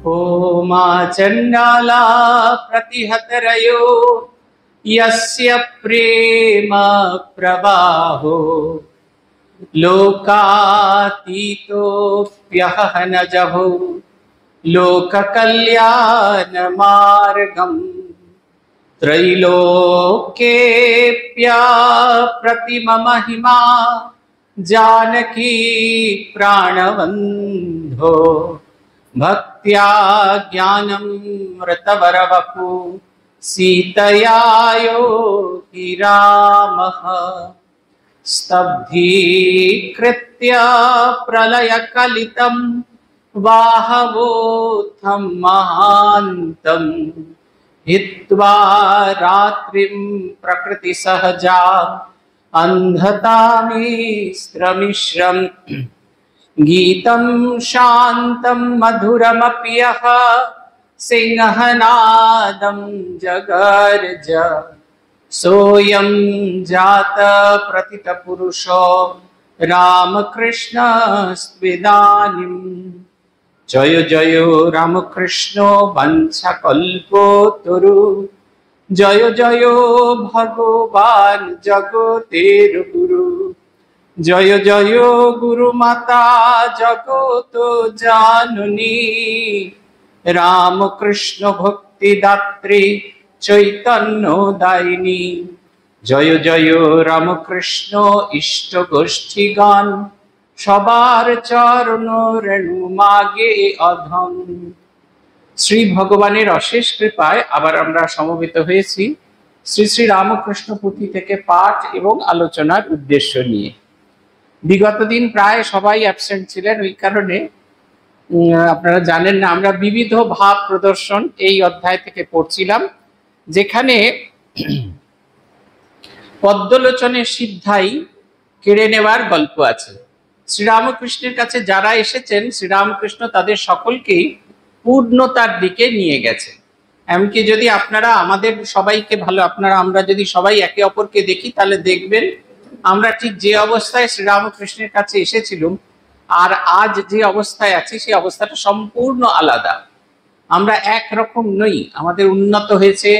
होमा चण्डाला प्रतिहतरयो यस्य प्रेम प्रवाहो लोकातीतोऽप्यहनजहो लोककल्याण मार्गम् त्रैलोक्येऽप्यप्रतिममहिमा जानकी प्राणबन्धो भक्त्या ज्ञानमृतवरवपु सीतया योगी रामः स्तब्धीकृत्य प्रलयकलितं वाहवोत्थं महान्तम् हित्वा रात्रिं प्रकृतिसहजा अन्धतामिस्त्रमिश्रम् गीतं शान्तं मधुरमपि यः सिंहनादं जगर्ज सोऽयं जात प्रतितपुरुषो रामकृष्णस्त्विदानीं जय जय रामकृष्ण वंशकल्पतरु जय जय भगवान जगतेर गुरु जय जय गुरु माता जगत जाननी रामकृष्ण भक्तिदात्री चैतन्य दायिनी जय जय रामकृष्ण इष्ट गोष्ठी गान सबार चरण रेणु मागे अधम। श्री भगवानेर अशेष कृपाय आबार आमरा समवेत हয়েছি श्री श्री रामकृष्ण पुथी থেকে पाठ एवं आलोचनार उद्देश्य निये। विगत दिन प्राय सबाई অ্যাবসেন্ট ছিলেন, ওই কারণে আপনারা জানেন না আমরা বিবিধ ভাব প্রদর্শন এই অধ্যায় থেকে পড়ছিলাম, যেখানে পদ্মলোচনের সিদ্ধাই কেড়ে নেওয়ার গল্প আছে। শ্রীরামকৃষ্ণের কাছে যারা এসেছেন শ্রীরামকৃষ্ণ তাদের সকলকেই পূর্ণতার দিকে নিয়ে গেছে। এমনকি যদি আপনারা আমাদের সবাইকে আমরা যদি সবাই একে অপরকে দেখি তাহলে দেখবেন আমরা ঠিক যে অবস্থায় শ্রীরামকৃষ্ণের কাছে এসেছিলাম আর আজ যে অবস্থায় আছি সেই অবস্থাটা সম্পূর্ণ আলাদা। আমরা একরকম নই, আমাদের উন্নত হয়েছে,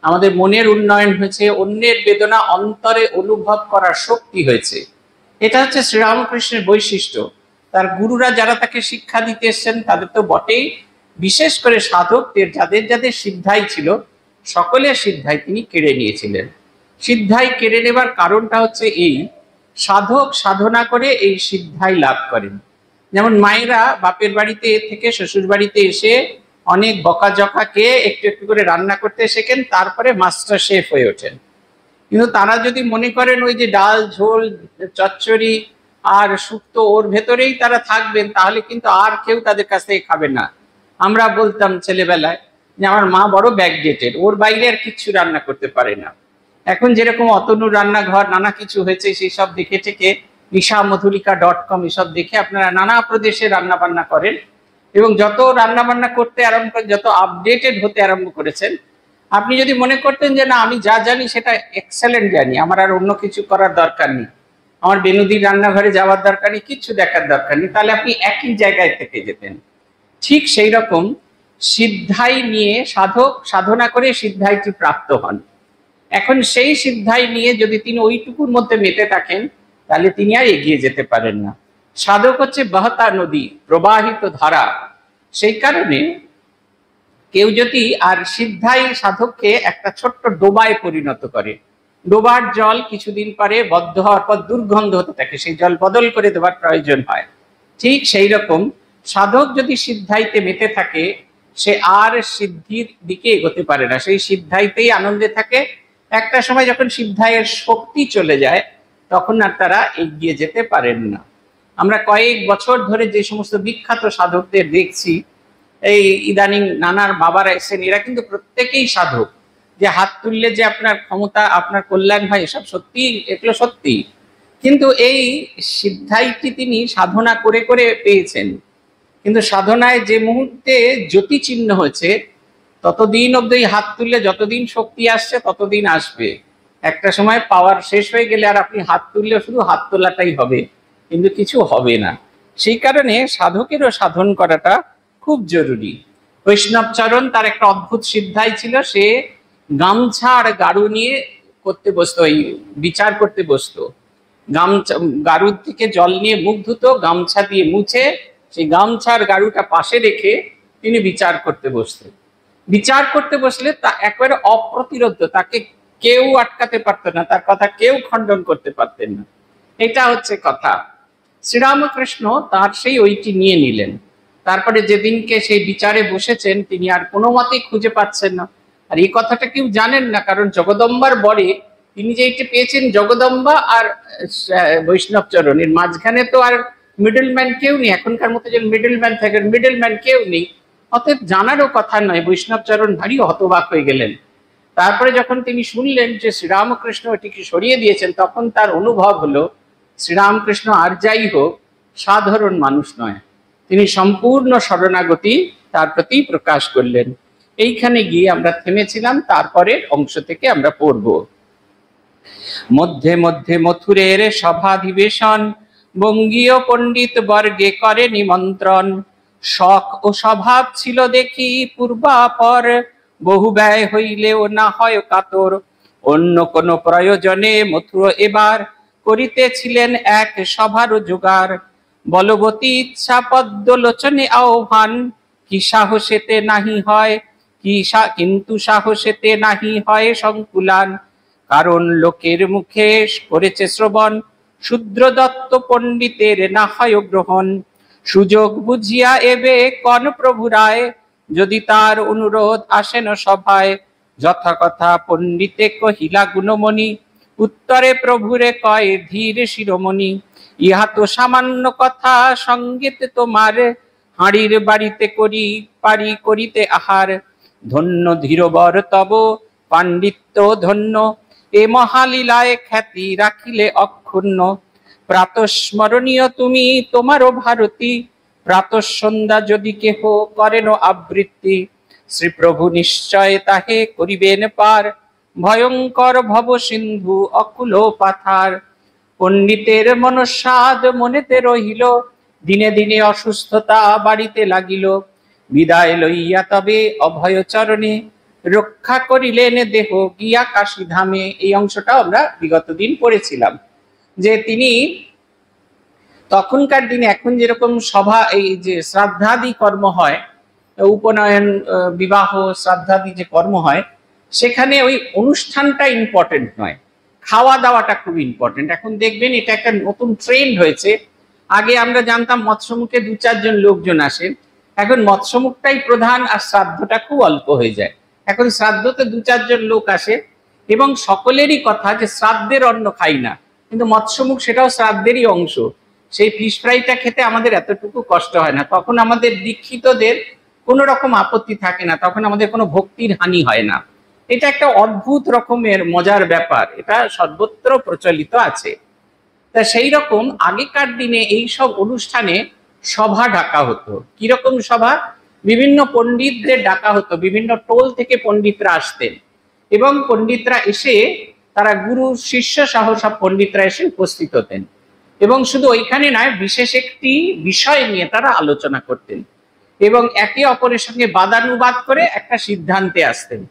আমাদের মনের উন্নয়ন হয়েছে, অন্যের বেদনা অন্তরে অনুভব করার শক্তি হয়েছে। এটা হচ্ছে শ্রীরামকৃষ্ণের বৈশিষ্ট্য। তার গুরুরা যারা তাকে শিক্ষা দিতে এসছেন তাদের তো বটেই, বিশেষ করে সাধকদের যাদের যাদের সিদ্ধাই ছিল সকলের সিদ্ধাই তিনি কেড়ে নিয়েছিলেন। সিদ্ধাই কেড়ে নেবার কারণটা হচ্ছে এই, সাধক সাধনা করে এই সিদ্ধাই লাভ করেন। যেমন মায়েরা বাপের বাড়িতে থেকে শ্বশুর বাড়িতে এসে অনেক বকাঝকা খেয়ে একটু একটু করে রান্না করতে শেখেন, তারপরে মাস্টার শেফ হয়ে ওঠেন। কিন্তু তারা যদি মনে করেন ওই যে ডাল ঝোল চচ্চড়ি আর শুক্তো ওর ভেতরেই তারা থাকবেন, তাহলে কিন্তু আর কেউ তাদের কাছ থেকে খাবে না। আমরা বলতাম ছেলেবেলায় যে আমার মা বড় ব্যাকডেটেড, ওর বাইরে আর কিচ্ছু রান্না করতে পারে না। এখন যেরকম অতনু রান্নাঘর নানা কিছু হয়েছে সেই সব দেখে থেকে nishamodhulika.com এসব দেখে আপনারা নানা প্রদেশে রান্না বান্না করেন এবং যত রান্না বান্না করতে আরম্ভ করেন, যত আপডেটেড হতে আরম্ভ করেছেন, আপনি যদি মনে করতেন যে না আমি যা জানি সেটা এক্সেলেন্ট জানি, আমার আর অন্য কিছু করার দরকার নেই, আমার বেনুদির রান্নাঘরে যাওয়ার দরকার নেই, কিচ্ছু দেখার দরকার নেই, তাহলে আপনি একই জায়গায় থেকে যেতেন। ঠিক সেই রকম সিদ্ধাই নিয়ে সাধক সাধনা করে সিদ্ধাইটি প্রাপ্ত হন। এখন সেই সিদ্ধাই নিয়ে যদি তিনি ওইটুকুর মধ্যে মেতে থাকেন তাহলে তিনি আর এগিয়ে যেতে পারেন না। সাধক হচ্ছে বহতা নদী, প্রবাহিত ধারা। সেই কারণে কেউ যদি আর সিদ্ধাই সাধককে একটা ছোট্ট ডোবায় পরিণত করে, ডোবার জল কিছুদিন পরে বদ্ধ হওয়ার পর দুর্গন্ধ হতে থাকে, সেই জল বদল করে দেওয়ার প্রয়োজন হয়। ঠিক সেই রকম সাধক যদি সিদ্ধাইতে মেতে থাকে সে আর সিদ্ধির দিকে এগোতে পারে না, সেই সিদ্ধাইতেই আনন্দে থাকে। একটা সময় যখন সিদ্ধাইয়ের শক্তি চলে যায় তখন আর তারা এগিয়ে যেতে পারেন না। আমরা কয়েক বছর ধরে যে সমস্ত বিখ্যাত সাধকদের দেখছি, এই ইদানিং নানার বাবারা এসেছেন, এরা কিন্তু প্রত্যেকেই সাধক। যে হাত তুললে যে আপনার ক্ষমতা আপনার কল্যাণ হয় এসব সত্যি, এগুলো সত্যি, কিন্তু এই সিদ্ধাইটি তিনি সাধনা করে করে পেয়েছেন। কিন্তু সাধনায় যে মুহূর্তে জ্যোতি চিহ্ন হয়েছে ততদিন অব্দি হাত তুললে যতদিন শক্তি আসছে ততদিন আসবে। একটা সময় পাওয়ার শেষ হয়ে গেলে আর আপনি হাত তুললে শুধু হাত তোলাটাই হবে, কিন্তু কিছু হবে না। সেই কারণে সাধকেরও সাধন করাটা খুব জরুরি। বৈষ্ণবচরণ তার একটা অদ্ভুত সিদ্ধাই ছিল, সে গামছা আর গাড়ু নিয়ে করতে বসতো, ওই বিচার করতে বসতো। গামছা গাড়ুর থেকে জল নিয়ে মুখ ধুতো, গামছা দিয়ে মুছে সেই গামছার গাড়ুটা পাশে রেখে তিনি বিচার করতে বসতেন। বিচার করতে বসলে তা একেবারে অপ্রতিরোধ্য, তাকে কেউ আটকাতে পারতো না, তার কথা কেউ খণ্ডন করতে পারতেন না। এটা হচ্ছে কথা। শ্রীরামকৃষ্ণ তার সেই ওইটি নিয়ে নিলেন। তারপরে যেদিনকে সেই বিচারে বসেছেন তিনি আর কোনো মতেই খুঁজে পাচ্ছেন না। আর এই কথাটা কেউ জানেন না, কারণ জগদম্বার বরে তিনি যে এইটা পেয়েছেন জগদম্বা আর বৈষ্ণবচরণ, এর মাঝখানে তো আর মিডলম্যান কেউ নেই। এখনকার মতো যে মিডলম্যান থাকেন, মিডলম্যান কেউ নেই, অতএব জানারও কথা নয়। বৈষ্ণবচরণ ভারী হতবাক হয়ে গেলেন। তারপরে যখন তিনি শুনলেন যে শ্রীরামকৃষ্ণ এটিকে সরিয়ে দিয়েছেন, তখন তার অনুভব হলো শ্রীরামকৃষ্ণ আর যাই হোক সাধারণ মানুষ নয়, তিনি সম্পূর্ণ শরণাগতি তার প্রতি প্রকাশ করলেন। এইখানে গিয়ে আমরা থেমেছিলাম, তারপরের অংশ থেকে আমরা পড়ব। মধ্যে মধ্যে মথুরের সভাধিবেশন, বঙ্গীয় পণ্ডিত বর্গে করে নিমন্ত্রণ। শখ ও স্বভাব ছিল দেখি পূর্বাপর, বহু ব্যয় হইলেও না হয় কাতর। অন্য কোন প্রয়োজনে মথুর এবার করিতেছিলেন এক সভার জোগাড়। বলবতী ইচ্ছা পদ্মলোচনে আহ্বান, কি সাহসেতে নাহি হয় কিন্তু সাহসেতে নাহি হয় সংকুলান। কারণ লোকের মুখে করেছে শ্রবণ, শূদ্র দত্ত পণ্ডিতের না হয় গ্রহণ। সুযোগ বুঝিয়া এবে কন প্রভু রায়, যদি তার অনুরোধ আসেন সভায়। যথাকথা পণ্ডিতে কহিলা গুণমণি, উত্তরে প্রভুরে কয় ধীর শিরোমণি। ইহা তো সামান্য কথা সঙ্গেতে তোমার, হাঁড়ির বাড়িতে করি পারি করিতে আহার। ধন্য ধীরবর তব পাণ্ডিত্য ধন্য, এ মহালীলায় খ্যাতি রাখিলে অক্ষুণ্ণ। প্রাতঃস্মরণীয় তুমি তোমারও ভারতী, প্রাতঃসন্ধ্যা যদি কেহ করেন আবৃত্তি। শ্রীপ্রভু নিশ্চয় তাহে করিবেন পার, ভয়ঙ্কর ভব সিন্ধু অকুল পাথার। পণ্ডিতের মনস্বাদ মনেতে রহিল, দিনে দিনে অসুস্থতা বাড়িতে লাগিল। বিদায় লইয়া তবে অভয় চরণে, রক্ষা করিলেন দেহ গিয়া কাশী ধামে। এই অংশটা আমরা বিগত দিন পড়েছিলাম যে তিনি তখনকার দিনে এখন যেরকম সভা, এই যে শ্রাদ্ধাদি কর্ম হয়, উপনয়ন বিবাহ শ্রাদ্ধাদি যে কর্ম হয়, সেখানে ওই অনুষ্ঠানটা ইম্পর্টেন্ট নয়, খাওয়া দাওয়াটা খুব ইম্পর্টেন্ট। এখন দেখবেন এটা একটা নতুন ট্রেন্ড হয়েছে। আগে আমরা জানতাম মৎস্যমুখে 2-4 জন লোকজন আসেন, এখন মৎস্যমুখটাই প্রধান আর শ্রাদ্ধটা খুব অল্প হয়ে যায়। এখন শ্রাদ্ধতে 2-4 জন লোক আসে এবং সকলেরই কথা যে শ্রাদ্ধের অন্ন খাই না, কিন্তু মৎস্যমুখ সেটাও শ্রাদ্ধেরই অংশ। সেই ফিশ ফ্রাইটা খেতে আমাদের এতটুকু কষ্ট হয় না, তখন আমাদের দীক্ষিতদের কোনো রকম আপত্তি থাকে না, তখন আমাদের কোনো ভক্তির হানি হয় না। এটা একটা অদ্ভুত রকমের মজার ব্যাপার, এটা সর্বত্র প্রচলিত আছে। তা সেই রকম আগেকার দিনে এই সব অনুষ্ঠানে সভা ডাকা হতো। কিরকম সভা? বিভিন্ন পণ্ডিতদের ডাকা হতো, বিভিন্ন টোল থেকে পণ্ডিতরা আসতেন এবং পণ্ডিতরা এসে তারা গুরু শিষ্য সহ সব পণ্ডিতরা এসে উপস্থিত হতেন এবং শুধু ওইখানে নয়, বিশেষ একটি বিষয় নিয়ে তারা আলোচনা করতেন এবং একে অপরের সঙ্গে বাদানুবাদ করে একটা সিদ্ধান্তে আসতেন।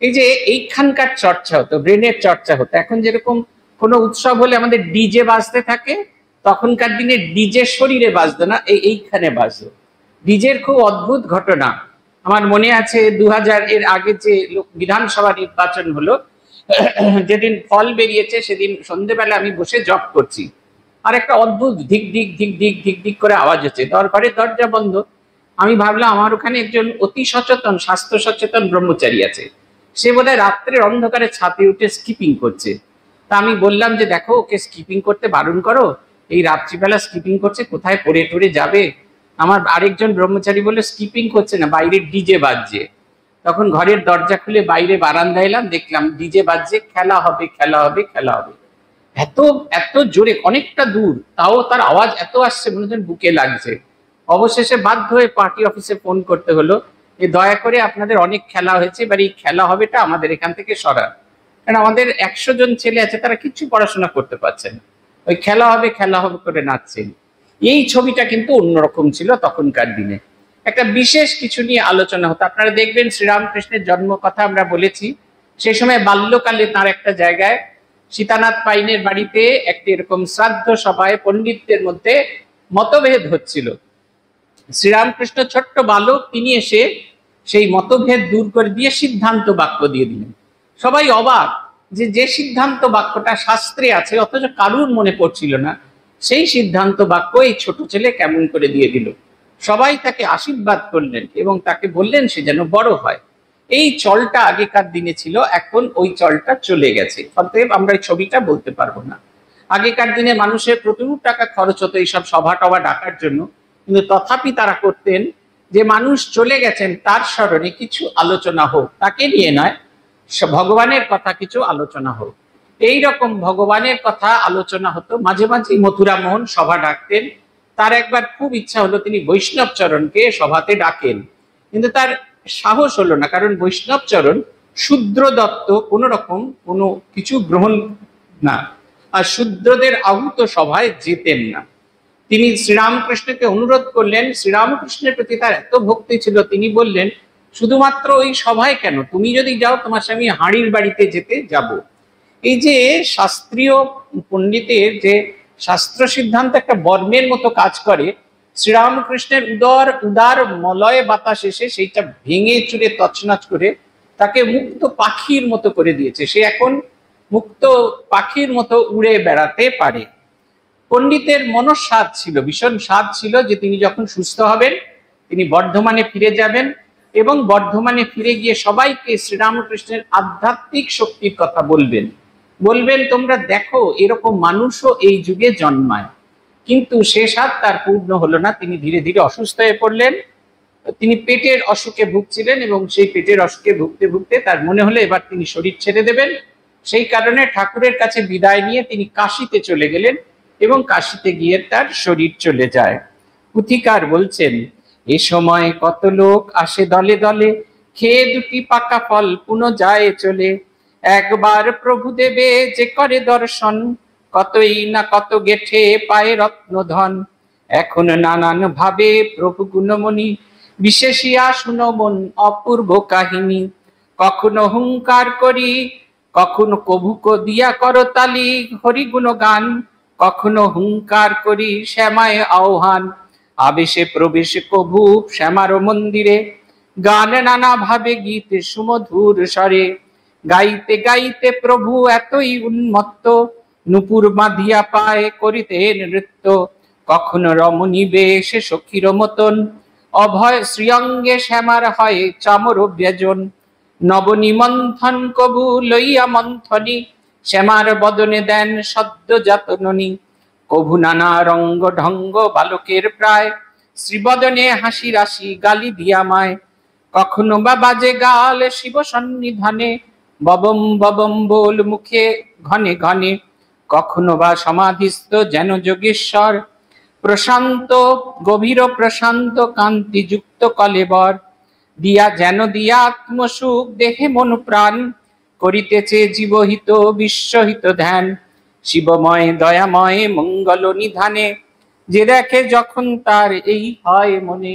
এই যে এইখানকার চর্চা হতো, ব্রেনের চর্চা হতো। এখন যেরকম কোনো উৎসব হলে আমাদের ডিজে বাজতে থাকে, তখনকার দিনে ডিজে শরীরে বাজতো না, এইখানে বাজতো। ডিজের খুব অদ্ভুত ঘটনা আমার মনে আছে, 2000 এর আগে যে বিধানসভা নির্বাচন হলো, যেদিন ফল বেরিয়েছে সেদিন সন্ধ্যেবেলা আমি বসে জব করছি, আর একটা অদ্ভুত ধিক ধিক ধিক ধিক ধিক ধিক করে আওয়াজ হচ্ছে, ঘরের দরজা বন্ধ। আমি ভাবলাম আমার ওখানে একজন অতি সচেতন, স্বাস্থ্য সচেতন ব্রহ্মচারী আছে, সে বোধহয় রাত্রের অন্ধকারে ছাদে উঠে স্কিপিং করছে। তা আমি বললাম যে দেখো, ওকে স্কিপিং করতে বারণ করো, এই রাত্রিবেলা স্কিপিং করছে, কোথায় পড়ে টড়ে যাবে। আমার আরেকজন ব্রহ্মচারী বলে স্কিপিং করছে না, বাইরে ডিজে বাজছে। তখন ঘরের দরজা খুলে বাইরে বারান্দায় এলাম, দেখলাম ডিজে বাজছে, খেলা হবে খেলা হবে খেলা হবে। এত এত জোরে, অনেকটা দূর, তাও তার আওয়াজ এত আসছে মনে হচ্ছে বুকে লাগছে। অবশেষে বাধ্য হয়ে পার্টি অফিসে ফোন করতে হলো, যে দয়া করে আপনাদের অনেক খেলা হয়েছে, এবার এই খেলা হবেটা আমাদের এখান থেকে সরান, কারণ আমাদের 100 জন ছেলে আছে, তারা কিচ্ছু পড়াশোনা করতে পারছে না, ওই খেলা হবে করে নাচছেন। এই ছবিটা কিন্তু অন্যরকম ছিল তখনকার দিনে। একটা বিশেষ কিছু নিয়ে আলোচনা হতো। আপনারা দেখবেন শ্রীরামকৃষ্ণের জন্ম কথা আমরা বলেছি, সেই সময় বাল্যকালে তার একটা জায়গায় সীতানাথ পাইনের বাড়িতে একটি এরকম শ্রাদ্ধ সভায় পণ্ডিতদের মধ্যে মতভেদ হচ্ছিল। শ্রীরামকৃষ্ণ ছোট্ট বালক, তিনি এসে সেই মতভেদ দূর করে দিয়ে সিদ্ধান্ত বাক্য দিয়ে দিলেন। সবাই অবাক যে যে সিদ্ধান্ত বাক্যটা শাস্ত্রে আছে অথচ কারুর মনে পড়ছিল না, সেই সিদ্ধান্ত বাক্য এই ছোট ছেলে কেমন করে দিয়ে দিল। সবাই তাকে আশীর্বাদ করলেন এবং তাকে বললেন সে যেন বড় হয়। এই চলটা আগেকার দিনে ছিল, এখন ওই চলটা চলে গেছে, অতএব আমরা এই ছবিটা বলতে পারবো না। আগেকার দিনে মানুষের প্রচুর টাকা খরচ হতো এইসব সভা টভা ডাকার জন্য, কিন্তু তথাপি তারা করতেন যে মানুষ চলে গেছেন তার স্মরণে কিছু আলোচনা হোক, তাকে নিয়ে নয়, ভগবানের কথা কিছু আলোচনা হোক। এই রকম ভগবানের কথা আলোচনা হতো। মাঝে মাঝে মথুরা মোহন সভা ডাকতেন। তার একবার খুব ইচ্ছা হলো তিনি বৈষ্ণব চরণকে সভাতে ডাকেন, কিন্তু তার সাহস হলো না, কারণ বৈষ্ণব চরণ শূদ্র দত্ত, কোনো রকম কোনো কিছু গ্রহণ না, আর শূদ্রদের আহুত সভায় যেতেন না। তিনি শ্রীরামকৃষ্ণকে অনুরোধ করলেন। শ্রীরামকৃষ্ণের প্রতি তার এত ভক্তি ছিল, তিনি বললেন শুধুমাত্র ওই সভায় কেন, তুমি যদি যাও তোমার স্বামী হাঁড়ির বাড়িতে যেতে যাব। এই যে শাস্ত্রীয় পণ্ডিতের যে শাস্ত্র সিদ্ধান্ত একটা বর্মের মতো কাজ করে, শ্রীরামকৃষ্ণের উদার মলয় বাতাস এসে সেইটা ভেঙে চুরে তছনছ করে তাকে মুক্ত পাখির মতো করে দিয়েছে। সে এখন মুক্ত পাখির মতো উড়ে বেড়াতে পারে। পণ্ডিতের মনস্বাদ ছিল, ভীষণ স্বাদ ছিল যে তিনি যখন সুস্থ হবেন তিনি বর্ধমানে ফিরে যাবেন এবং বর্ধমানে ফিরে গিয়ে সবাইকে শ্রীরামকৃষ্ণের আধ্যাত্মিক শক্তির কথা বলবেন। তোমরা দেখো এরকম মানুষও এই যুগে জন্মায়। কিন্তু সে স্বাদ তার পূর্ণ হলো না, তিনি ধীরে ধীরে অসুস্থ হয়ে পড়লেন। তিনি পেটের অসুখে ভুগছিলেন এবং সেই পেটের অসুখে ভুগতে ভুগতে তার মনে হলো এবার তিনি শরীর ছেড়ে দেবেন। সেই কারণে ঠাকুরের কাছে বিদায় নিয়ে তিনি কাশীতে চলে গেলেন এবং কাশীতে গিয়ে তার শরীর চলে যায়। পুথিকার বলছেন, এ সময় কত লোক আসে দলে দলে, খেয়ে দুটি পাকা ফল পুনঃ যায় চলে। একবার প্রভু দেবে যে করে দর্শন, কতই না কত গেঠে পায়ে রত্নধন। এখন নানান ভাবে প্রভু গুণমণি, বিশেষিয়া শুনো মন অপূর্ব কাহিনী। কখনো হুঙ্কার করি, কখনো কভুক দিয়া করতালি হরিগুণ গান। কখনো হুঙ্কার করি শ্যামায় আহ্বান, আবেশে প্রবেশ কভু শ্যামার মন্দিরে। গান নানা ভাবে গীত সুমধুর স্বরে, গাইতে গাইতে প্রভু এতই উন্মত্ত, নুপুর বাঁধিয়া পায়ে করিতেন নৃত্য। কখনো রমণী বেশে সখীর মতন, অভয় শ্রীঅঙ্গে শ্যামার হয় চামর ব্যজন। নবনিমন্থন কবু লইয়া মন্থনী, শ্যামার বদনে দেন সদ্য যাতননী। কভু নানা রঙ্গ ঢঙ্গ বালকের প্রায়, শ্রীবদনে হাসি রাশি গালি দিয়া মায়। কখনো বা বাজে গাল শিব সন্নিধানে, ববম ববম বল মুখে ঘনে ঘনে। কখনো বা সমাধিস্থ যেন যোগেশ্বর, প্রশান্ত গভীর প্রশান্ত কান্তি যুক্ত কলেবর। দিয়া যেন দিয়া আত্মসুখ দেহে মন প্রাণ, করিতেছে জীবহিত বিশ্বহিত ধ্যান। শিবময় দয়াময় মঙ্গল নিধানে, যে দেখে যখন তার এই হয় মনে।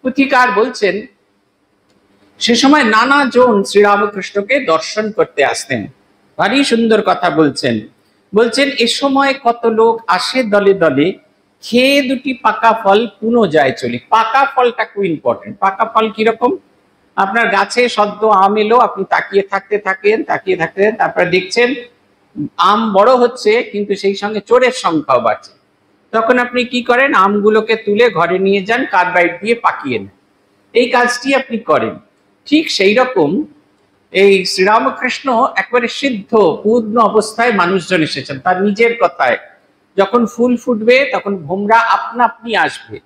পুথিকার বলছেন সে সময় নানা জন শ্রীরামকৃষ্ণকে দর্শন করতে আসতেন। ভারী সুন্দর কথা বলছেন। এ সময় কত লোক আসে দলে দলে, খেয়ে দুটি পাকা ফল পুনঃ যায় চলে। পাকা ফলটা খুব ইম্পর্টেন্ট। পাকা ফল কিরকম? আপনার গাছে সদ্য আম এলো, আপনি তাকিয়ে থাকতে থাকেন, তারপরে দেখছেন আম বড় হচ্ছে কিন্তু সেই সঙ্গে চোরের সংখ্যাও বাড়ছে। তখন আপনি কি করেন? আমগুলোকে তুলে ঘরে নিয়ে যান, কার্বাইড দিয়ে পাকিয়ে নেন। এই কাজটি আপনি করেন। ঠিক সেই রকম এই শ্রীরামকৃষ্ণ একবারে সিদ্ধ পূর্ণ অবস্থায় মানুষজন এসেছেন। তার নিজের কথায়, যখন ফুল ফুটবে তখন ভোমরা আপনা আপনি আসবে।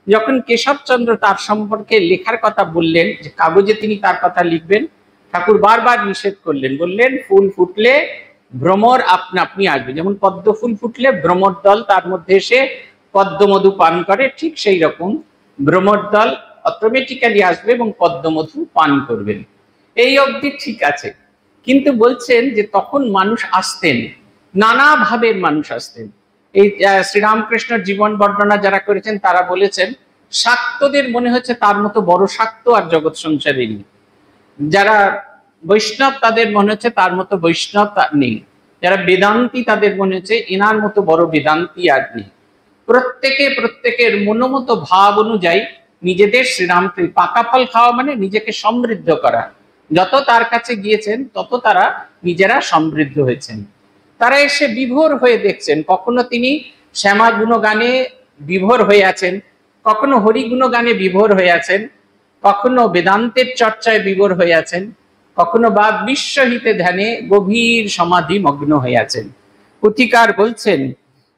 যখন কেশবচন্দ্র তার সম্পর্কে লেখার কথা বললেন, যে কাগজে তিনি তার কথা লিখবেন, ঠাকুর বারবার নিষেধ করলেন, বললেন ফুল ফুটলে ভ্রমর আপনা আপনি আসবে। যেমন পদ্ম ফুল ফুটলে ভ্রমর দল তার মধ্যে এসে পদ্মমধু পান করে, ঠিক সেই রকম ভ্রমর দল অটোমেটিক্যালি আসবে এবং পদ্মমধু পান করবেন। এই অবধি ঠিক আছে, কিন্তু বলছেন যে তখন মানুষ আসতেন, নানা ভাবের মানুষ আসতেন। এই শ্রীরামকৃষ্ণের জীবন বর্ণনা যারা করেছেন তারা বলেছেন শাক্তদের মনে হচ্ছে তার মতো বড় শাক্ত আর জগৎ সংসারে নেই। যারা বৈষ্ণব তাদের মনে হচ্ছে তার মতো বৈষ্ণব নেই। যারা বেদান্তি তাদের মনে হচ্ছে এনার মতো বড় বেদান্তি আর নেই। প্রত্যেকের মনোমতো ভাব অনুযায়ী নিজেদের শ্রীরামকে পাকা ফল খাওয়া মানে নিজেকে সমৃদ্ধ করা। যত তার কাছে গিয়েছেন তত তারা নিজেরা সমৃদ্ধ হয়েছেন। তারা এসে বিভোর হয়ে দেখছেন, কখনো তিনি শ্যামা গুণগানে বিভোর হয়ে আছেন, কখনো হরি গুণগানে বিভোর হয়ে আছেন, কখনো বেদান্তের চর্চায় বিভোর হয়ে আছেন, কখনো বা বিশ্বহিতে ধ্যানে গভীর সমাধি মগ্ন হয়ে আছেন। পুথিকার বলছেন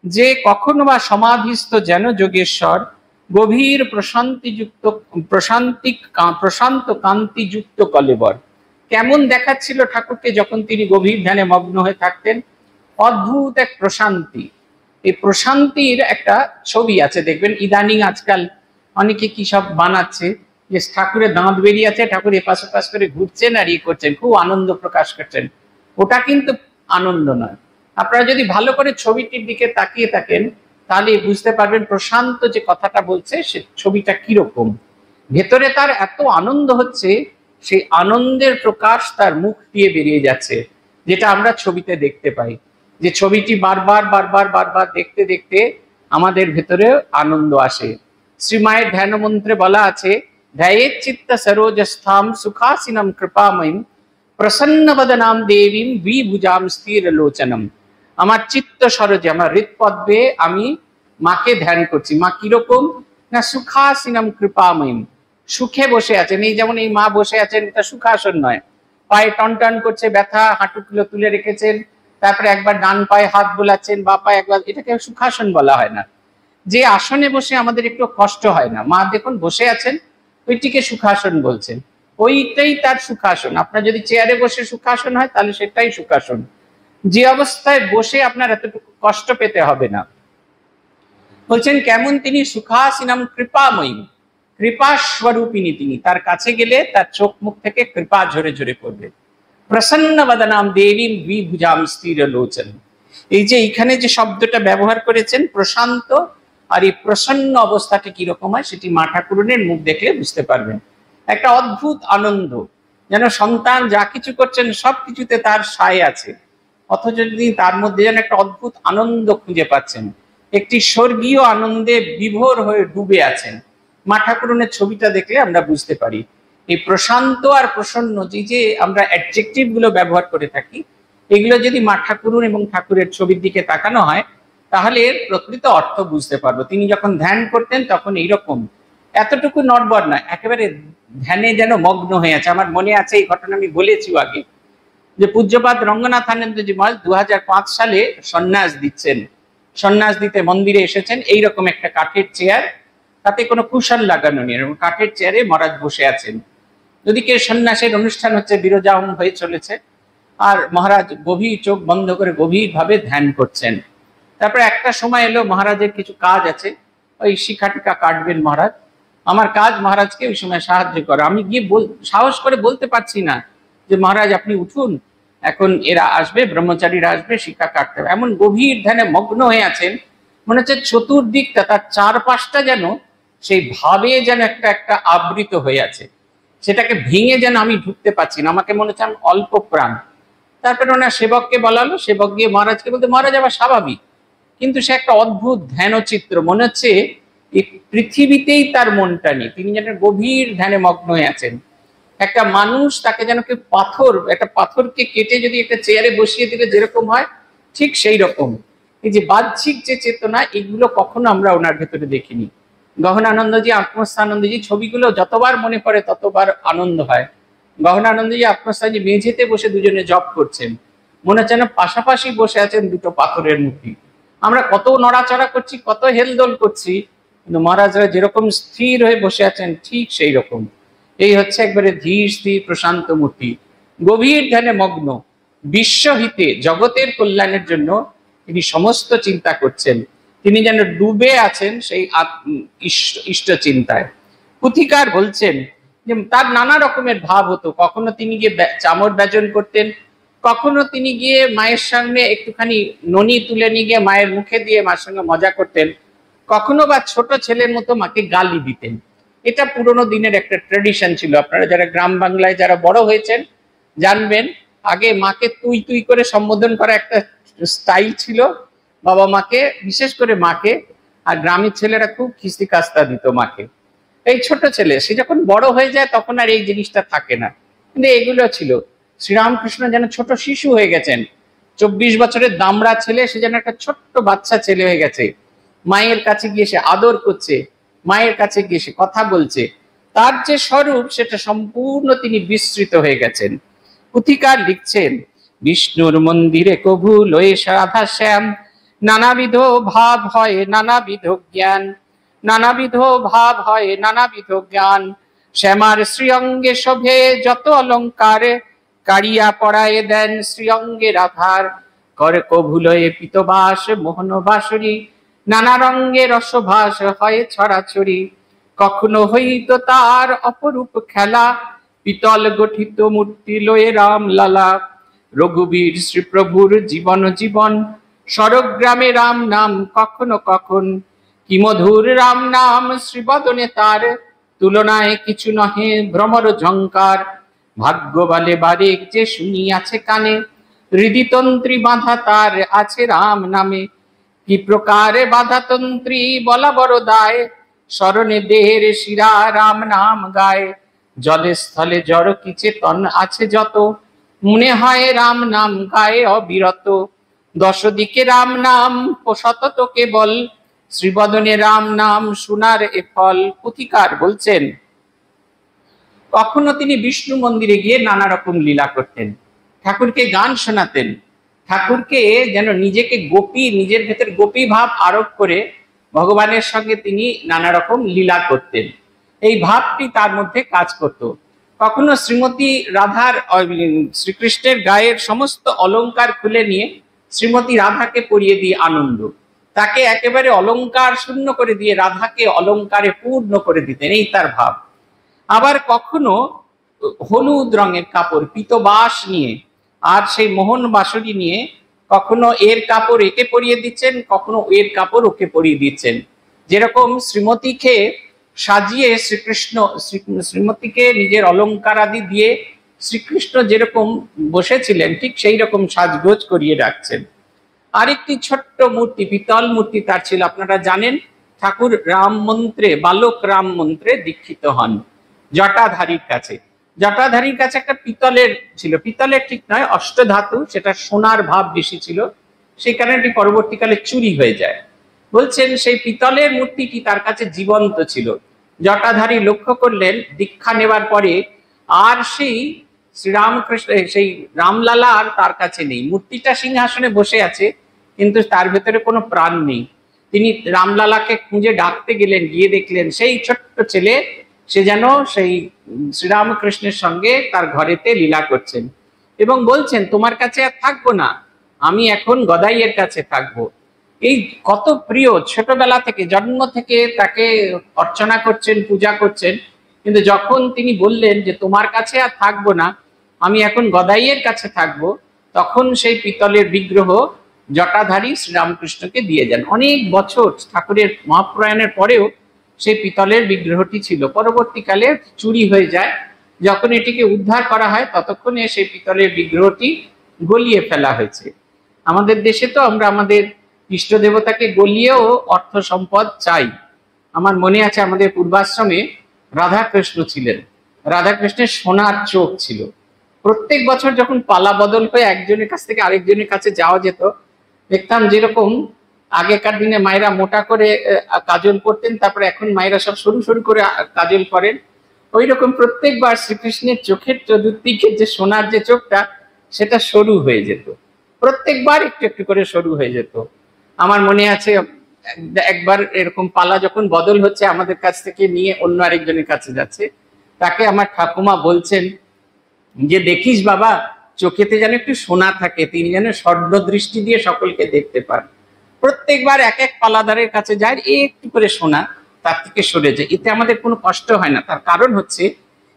যে কখনো বা সমাধিস্থ যেন যোগেশ্বর গভীর প্রশান্ত কান্তিযুক্ত কলেবর। কেমন দেখাচ্ছিল ঠাকুরকে যখন তিনি গভীর ধ্যানে মগ্ন হয়ে থাকতেন? অদ্ভুত এক প্রশান্তি। এই প্রশান্তির একটা ছবি আছে, দেখবেন ইদানিং আজকাল অনেকে কি সব বানাচ্ছে, যে ঠাকুরের দাঁত বেরিয়ে আছে, ঠাকুর এপাশ ওপাশ করে ঘুরছেন আর ইয়ে করছেন, খুব আনন্দ প্রকাশ করছেন। ওটা কিন্তু আনন্দ নয়। আপনারা যদি ভালো করে ছবিটির দিকে তাকিয়ে থাকেন তাহলে বুঝতে পারবেন প্রশান্ত যে কথাটা বলছে সে ছবিটা কিরকম। ভেতরে তার এত আনন্দ হচ্ছে, সেই আনন্দের প্রকাশ তার মুখ দিয়ে বেরিয়ে যাচ্ছে, যেটা আমরা ছবিতে দেখতে পাই। যে ছবিটি বারবার দেখতে দেখতে আমাদের ভেতরে আনন্দ আসে। শ্রীমায়ের ধ্যান মন্ত্রে বলা আছে, ধ্যায়েত চিত্ত সরোজস্থাম সুখাসিনম কৃপাময়ীম প্রসন্নবদনাম দেবীম দ্বিভুজাম স্থির লোচনম। আমার চিত্ত সরোজে, আমার হৃৎপদ্মে আমি মাকে ধ্যান করছি। মা কিরকম না, সুখাসিনম কৃপাময়ীম, সুখে বসে আছেন। এই যেমন এই মা বসে আছেন, এটা সুখাসন নয়, পায়ে টন করছে, ব্যথা, হাঁটুগুলো তুলে রেখেছেন, তারপরে একবার ডান পায়ে হাত বোলাচ্ছেন, বা পায়ে একবার, এটাকে সুখাসন বলা হয় না। যে আসনে বসে আমাদের একটু কষ্ট হয় না, মা দেখুন বসে আছেন, ওইটিকে সুখাসন বলছেন, ওইটাই তার সুখাসন। আপনার যদি চেয়ারে বসে সুখাসন হয় তাহলে সেটাই সুখাসন। যে অবস্থায় বসে আপনার এতটুকু কষ্ট পেতে হবে না। বলছেন কেমন তিনি সুখাসিনম কৃপাময়ী, কৃপা স্বরূপিনী তিনি, তার কাছে গেলে তার চোখ মুখ থেকে কৃপা ঝরে ঝরে পড়বে। প্রসন্ন বদনাম দেবীম দ্বিভুজাম স্থির লোচন। এই যে এইখানে যে শব্দটা ব্যবহার করেছেন প্রশান্ত, আর এই প্রসন্ন অবস্থাটি কিরকম হয় সেটি মা ঠাকুরনের মুখ দেখলে বুঝতে পারবেন। একটা অদ্ভুত আনন্দ, যেন সন্তান যা কিছু করছেন সবকিছুতে তার সায় আছে, অথচ যদি তার মধ্যে যেন একটা অদ্ভুত আনন্দ খুঁজে পাচ্ছেন, একটি স্বর্গীয় আনন্দে বিভোর হয়ে ডুবে আছেন। মা ঠাকুরনের ছবিটা দেখলে আমরা বুঝতে পারি। এই প্রশান্ত আর প্রসন্ন যে আমরা অ্যাডজেক্টিভ গুলো ব্যবহার করে থাকি, এগুলো যদি মা ঠাকুরন এবং ঠাকুরের ছবির দিকে তাকানো হয় তাহলে এর প্রকৃত অর্থ বুঝতে পারবো। তিনি যখন ধ্যান করতেন তখন এইরকম, এতটুকু নড়বড় না, একেবারে ধ্যানে যেন মগ্ন হয়ে আছে। আমার মনে আছে এই ঘটনা আমি বলেছি আগে, যে পূজ্যপাদ রঙ্গনাথানন্দজি মহারাজ 2005 সালে সন্ন্যাস দিচ্ছেন, সন্ন্যাস দিতে মন্দিরে এসেছেন। এইরকম একটা কাঠের চেয়ার, তাতে কোনো কুশন লাগানো নেই, এরকম কাঠের চেয়ারে মহারাজ বসে আছেন। যদি কেউ সন্ন্যাসের অনুষ্ঠান হচ্ছে, বিরজাহম হয়ে চলেছে, আর মহারাজ গভীর চোখ বন্ধ করে গভীর ভাবে ধ্যান করছেন। তারপরে একটা সময় এলো, মহারাজের কিছু কাজ আছে, ওই শিখা টিকা কাটবেন মহারাজ, আমার কাজ মহারাজকে ওই সময় সাহায্য করা। আমি গিয়ে সাহস করে বলতে পারছি না যে মহারাজ আপনি উঠুন, এখন এরা আসবে, ব্রহ্মচারীরা আসবে, শিক্ষা কাটতে হবে। এমন গভীর ধ্যানে মগ্ন হয়ে আছেন, মনে হচ্ছে চতুর্দিকটা, তার চারপাশটা যেন সেই ভাবে যেন একটা আবৃত হয়ে আছে, সেটাকে ভেঙে যেন আমি ঢুকতে পারছি না, আমাকে মনে হচ্ছে আমি অল্প প্রাণ। তারপরে ওনার সেবককে বলালো, সেবক গিয়ে মহারাজকে বলতে, মহারাজ আবার স্বাভাবিক, কিন্তু সে একটা অদ্ভুত ধ্যানচিত্র, মনে হচ্ছে এই পৃথিবীতেই তার মনটা নেই, তিনি যেন গভীর ধ্যানে মগ্ন হয়ে আছেন। একটা মানুষ, তাকে যেন কেউ একটা পাথরকে কেটে যদি একটা চেয়ারে বসিয়ে দিলে যেরকম হয়, ঠিক সেই রকম। এই যে বাহ্যিক যে চেতনা, এগুলো কখনো আমরা ওনার ভেতরে দেখিনি। গহনানন্দজি, আত্মস্থানন্দজি ছবিগুলো যতবার মনে পড়ে ততবার আনন্দ হয়। গহনানন্দজি আত্মস্থানজি মেঝেতে বসে দুজনে জপ করছেন, মনে হচ্ছে না পাশাপাশি বসে আছেন দুটো পাথরের মূর্তি। আমরা কত নড়াচড়া করছি, কত হেলদোল করছি, কিন্তু মহারাজরা যেরকম স্থির হয়ে বসে আছেন ঠিক সেই রকম। এই হচ্ছে একবারে ধীর স্থির প্রশান্ত মূর্তি, গভীর ধ্যানে মগ্ন, বিশ্বহিতে জগতের কল্যাণের জন্য তিনি সমস্ত চিন্তা করছেন। তিনি যেন ডুবে আছেন সেই ইষ্ট চিন্তায়। পুথিকার বলছেন যে তার নানা রকমের ভাব হতো, কখনো তিনি গিয়ে চামর ব্যজন করতেন, কখনো তিনি গিয়ে মায়ের সামনে একটুখানি ননি তুলে নিয়ে গিয়ে মায়ের মুখে দিয়ে মার সঙ্গে মজা করতেন, কখনো বা ছোট ছেলের মতো মাকে গালি দিতেন। এটা পুরোনো দিনের একটা ট্র্যাডিশন ছিল। আপনারা যারা গ্রাম বাংলায় যারা বড় হয়েছেন জানবেন, আগে মাকে তুই তুই করে সম্বোধন করা একটা স্টাইল ছিল বাবা মাকে, বিশেষ করে মাকে। আর গ্রামের ছেলেরা খুব খিস্তি কাস্তা দিত মাকে। এই ছোট ছেলে সে যখন বড় হয়ে যায় তখন আর এই জিনিসটা থাকে না, কিন্তু এগুলো ছিল। শ্রীরামকৃষ্ণ যেন ছোট শিশু হয়ে গেছেন, 24 বছরের দামড়া ছেলে, সে যেন একটা ছোট্ট বাচ্চা ছেলে হয়ে গেছে। মায়ের কাছে গিয়ে সে আদর করছে, মায়ের কাছে গিয়ে সে কথা বলছে। তার যে স্বরূপ সেটা সম্পূর্ণ তিনি বিস্তৃত হয়ে গেছেন। পুথিকার লিখছেন, বিষ্ণুর মন্দিরে কভু লয়ে রাধা শ্যাম, নানাবিধ ভাব হয় নানাবিধ জ্ঞান, নানাবিধ ভাব হয় নানাবিধ জ্ঞান, শ্যামার শ্রীঅঙ্গে শোভে যত অলঙ্কার, কারিয়া পড়ায় দেন শ্রীঅঙ্গে রাধার, করে কভুলয়ে পিতবাস মোহন বাসরি, নানা রঙ্গে রসভাস হয় ছড়াছড়ি, কখনো হইত তার অপরূপ খেলা, পিতল গঠিত মূর্তি লয়ে রাম লালা, রঘুবীর শ্রীপ্রভুর জীবন জীবন, স্বরগ্রামে রাম নাম কখনো কখন, কি মধুর রাম নাম শ্রীবদনে তার, তুলনায় কিছু নহে ভ্রমর ঝঙ্কার, ভাগ্য বলে বারেক যে শুনিয়াছে কানে, হৃদিতন্ত্রী বাঁধা তার আছে রাম নামে, কি প্রকারে বাধাতন্ত্রী বলা বড় দায়, স্মরণে দেহের শিরা রাম নাম গায়, জলে স্থলে জড় কি চেতন আছে যত, মনে হয় রাম নাম গায়ে অবিরত, দশ দিকে রাম নাম সতত কেবল, শ্রীবদনে রাম নাম শোনার এ ফল। পুথিকার বলছেন, কখনো তিনি বিষ্ণু মন্দিরে গিয়ে নানা রকম লীলা করতেন, ঠাকুরকে গান শোনাতেন, ঠাকুরকে যেন নিজেকে গোপী, নিজের ভেতর গোপী ভাব আরোপ করে ভগবানের সঙ্গে তিনি নানা রকম লীলা করতেন। এই ভাবটি তার মধ্যে কাজ করত। কখনো শ্রীমতী রাধার শ্রীকৃষ্ণের গায়ের সমস্ত অলংকার খুলে নিয়ে শ্রীমতী রাধাকে পরিয়ে দিয়ে আনন্দ, তাকে একেবারে অলংকার শূন্য করে দিয়ে রাধাকে অলংকারে পূর্ণ করে দিতেন, এই তার ভাব। আবার কখনো হলুদ রঙের কাপড় পিতবাস নিয়ে আর সেই মোহন বাঁশরি নিয়ে কখনো এর কাপড় একে পরিয়ে দিচ্ছেন, কখনো এর কাপড় ওকে পরিয়ে দিচ্ছেন। যেরকম শ্রীমতীকে সাজিয়ে শ্রীমতীকে নিজের অলংকার আদি দিয়ে শ্রীকৃষ্ণ যেরকম বসেছিলেন ঠিক সেই রকম সাজগোজ করিয়ে রাখছেন। আরেকটি ছোট্ট মূর্তি, পিতল মূর্তি তার ছিল। আপনারা জানেন ঠাকুর রাম মন্ত্রে, বালক রাম মন্ত্রে দীক্ষিত হন জটাধারীর কাছে। জটাধারীর কাছে একটা পিতলের ছিল, পিতলের ঠিক নয় অষ্টধাতু, সেটা সোনার ভাব বেশি ছিল, সেই কারণে এটি পরবর্তীকালে চুরি হয়ে যায়। বলছেন সেই পিতলের মূর্তিটি তার কাছে জীবন্ত ছিল। জটাধারী লক্ষ্য করলেন দীক্ষা নেবার পরে আর সেই শ্রীরামকৃষ্ণ, সেই রামলালা আর তার কাছে নেই। মূর্তিটা সিংহাসনে বসে আছে কিন্তু তার ভেতরে কোনো প্রাণ নেই। তিনি রামলালাকে খুঁজে ডাকতে গেলেন, গিয়ে দেখলেন সেই ছোট্ট ছেলে, সে যেন সেই শ্রীরামকৃষ্ণের সঙ্গে তার ঘরেতে লীলা করছেন এবং বলছেন তোমার কাছে আর থাকবো না, আমি এখন গদাইয়ের কাছে থাকবো। এই কত প্রিয়, ছোটবেলা থেকে জন্ম থেকে তাকে অর্চনা করছেন, পূজা করছেন, কিন্তু যখন তিনি বললেন যে তোমার কাছে আর থাকবো না, আমি এখন গদাইয়ের কাছে থাকবো, তখন সেই পিতলের বিগ্রহ জটাধারী শ্রীরামকৃষ্ণকে দিয়ে যান। অনেক বছর ঠাকুরের মহাপ্রয়াণের পরেও সেই পিতলের বিগ্রহটি ছিল। পরবর্তীকালে চুরি হয়ে যায়, যখন এটিকে উদ্ধার করা হয় ততক্ষণে সেই পিতলের বিগ্রহটি গলিয়ে ফেলা হয়েছে। আমাদের দেশে তো আমরা আমাদের ইষ্ট দেবতাকে গলিয়েও অর্থ সম্পদ চাই। আমার মনে আছে আমাদের পূর্বাশ্রমে রাধাকৃষ্ণ ছিলেন, রাধাকৃষ্ণের সোনার চোখ ছিল। প্রত্যেক বছর যখন পালা বদল হয়ে একজনের কাছ থেকে আরেকজনের কাছে যাওয়া যেত, দেখতাম যেরকম আগেকার দিনে মায়েরা মোটা করে কাজল করতেন, তারপরে এখন মায়েরা সব সরু সরু করে কাজল করেন, ওই রকম প্রত্যেকবার শ্রীকৃষ্ণের চোখের চতুর্দিকের যে সোনার যে চোখটা সেটা সরু হয়ে যেত, প্রত্যেকবার একটু একটু করে সরু হয়ে যেত। আমার মনে আছে একবার এরকম পালা যখন বদল হচ্ছে, আমাদের কাছ থেকে নিয়ে অন্য আরেকজনের কাছে যাচ্ছে, তাকে আমার ঠাকুমা বলছেন যে দেখিস বাবা, চোখেতে যেন একটু সোনা থাকে, তিনি যেন স্বর্ণ দৃষ্টি দিয়ে সকলকে দেখতে পান। প্রত্যেকবার এক এক পালাদারের কাছে যায়, একটু করে সোনা তার থেকে সরে যায়, এতে আমাদের কোনো কষ্ট হয় না। তার কারণ হচ্ছে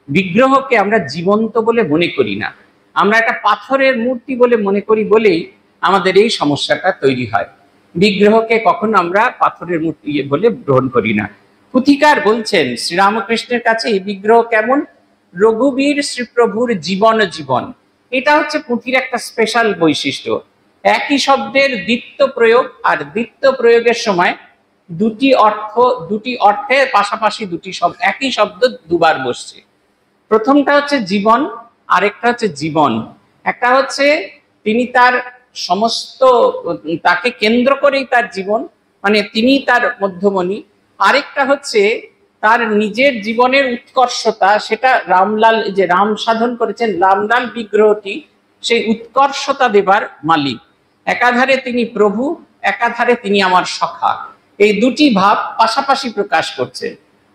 বিগ্রহকে আমরা জীবন্ত বলে মনে করি না, আমরা একটা পাথরের মূর্তি বলে মনে করি বলেই আমাদের এই সমস্যাটা তৈরি হয়। বিগ্রহকে কখনো আমরা পাথরের মূর্তি বলে গ্রহণ করি না। পুথিকার বলছেন শ্রীরামকৃষ্ণের কাছে এই বিগ্রহ কেমন? রঘুবীর শ্রীপ্রভুর জীবন জীবন, এটা হচ্ছে পুঁথির একটা স্পেশাল বৈশিষ্ট্য। একই শব্দের দ্বিত্ব প্রয়োগ, আর দ্বিত্ব প্রয়োগের সময় দুটি অর্থে পাশাপাশি একই শব্দ দুবার বসছে। প্রথমটা হচ্ছে জীবন, আরেকটা হচ্ছে জীবন। একটা হচ্ছে তিনি তার সমস্ত, তাকে কেন্দ্র করেই তার জীবন, মানে তিনি তার মধ্যমণি। আরেকটা হচ্ছে তার নিজের জীবনের উৎকর্ষতা, সেটা রামলাল, যে রাম সাধন করেছেন রামলাল বিগ্রহটি সেই উৎকর্ষতা দেবার মালিক। একাধারে তিনি প্রভু, একাধারে তিনি আমার সখা, এই দুটি ভাব পাশাপাশি প্রকাশ করছে,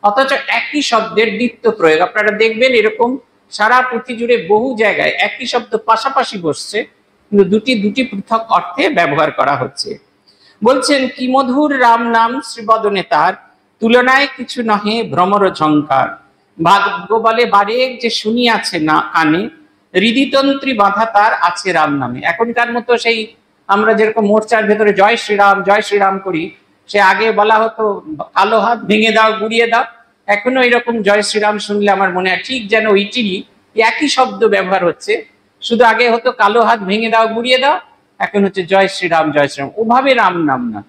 অথচ একই শব্দের দ্বিত্ব প্রয়োগ। আপনারা দেখবেন এরকম সারা পুঁথি জুড়ে বহু জায়গায় একই শব্দ পাশাপাশি বসছে, কিন্তু দুটি পৃথক অর্থে ব্যবহার করা হচ্ছে। বলছেন কি মধুর রাম নাম শ্রীবদনে তার, তুলনায় কিছু নহে ভ্রমর ঝঙ্কার। ভাগ্য বলে বারেক যে শুনিয়াছে না কানে, হৃদিতন্ত্রী বাঁধা তার আছে রাম নামে। এখনকার মতো সেই আমরা যেরকম মোর্চার ভেতরে জয় শ্রীরাম করি, সে আগে বলা হতো কালো হাত ভেঙে দাও, গুড়িয়ে দাও। এখনো এরকম জয় শ্রীরাম শুনলে আমার মনে হয় ঠিক যেন ওইটিরই একই শব্দ ব্যবহার হচ্ছে, শুধু আগে হতো কালো হাত ভেঙে দাও, গুড়িয়ে দাও, এখন হচ্ছে জয় শ্রীরাম। ওভাবে রাম নাম না।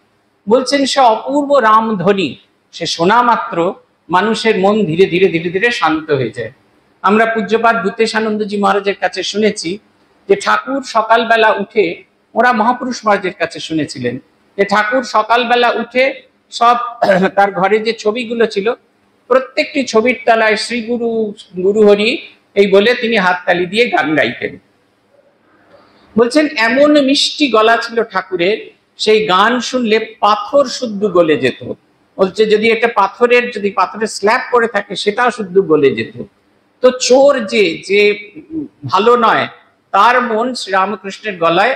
বলছেন সে অপূর্ব রাম ধ্বনি, সে শোনা মাত্র মানুষের মন ধীরে ধীরে ধীরে ধীরে শান্ত হয়ে যায়। আমরা পূজ্যপাদ ভূতেশানন্দজি মহারাজের কাছে শুনেছি যে ঠাকুর সকালবেলা উঠে, ওরা মহাপুরুষ মহারাজের কাছে শুনেছিলেন যে ঠাকুর সকালবেলা উঠে সব তার ঘরে যে ছবিগুলো ছিল প্রত্যেকটি ছবির তলায় শ্রী গুরু গুরু হরি এই বলে তিনি হাততালি দিয়ে গান গাইতেন। বলছেন এমন মিষ্টি গলা ছিল ঠাকুরের, সেই গান শুনলে পাথর শুদ্ধ গলে যেত। বলছে যদি পাথরের স্ল্যাব করে থাকে সেটাও শুদ্ধ গলে যেত। তো চোর যে ভালো নয়, তার মন শ্রীরামকৃষ্ণের গলায়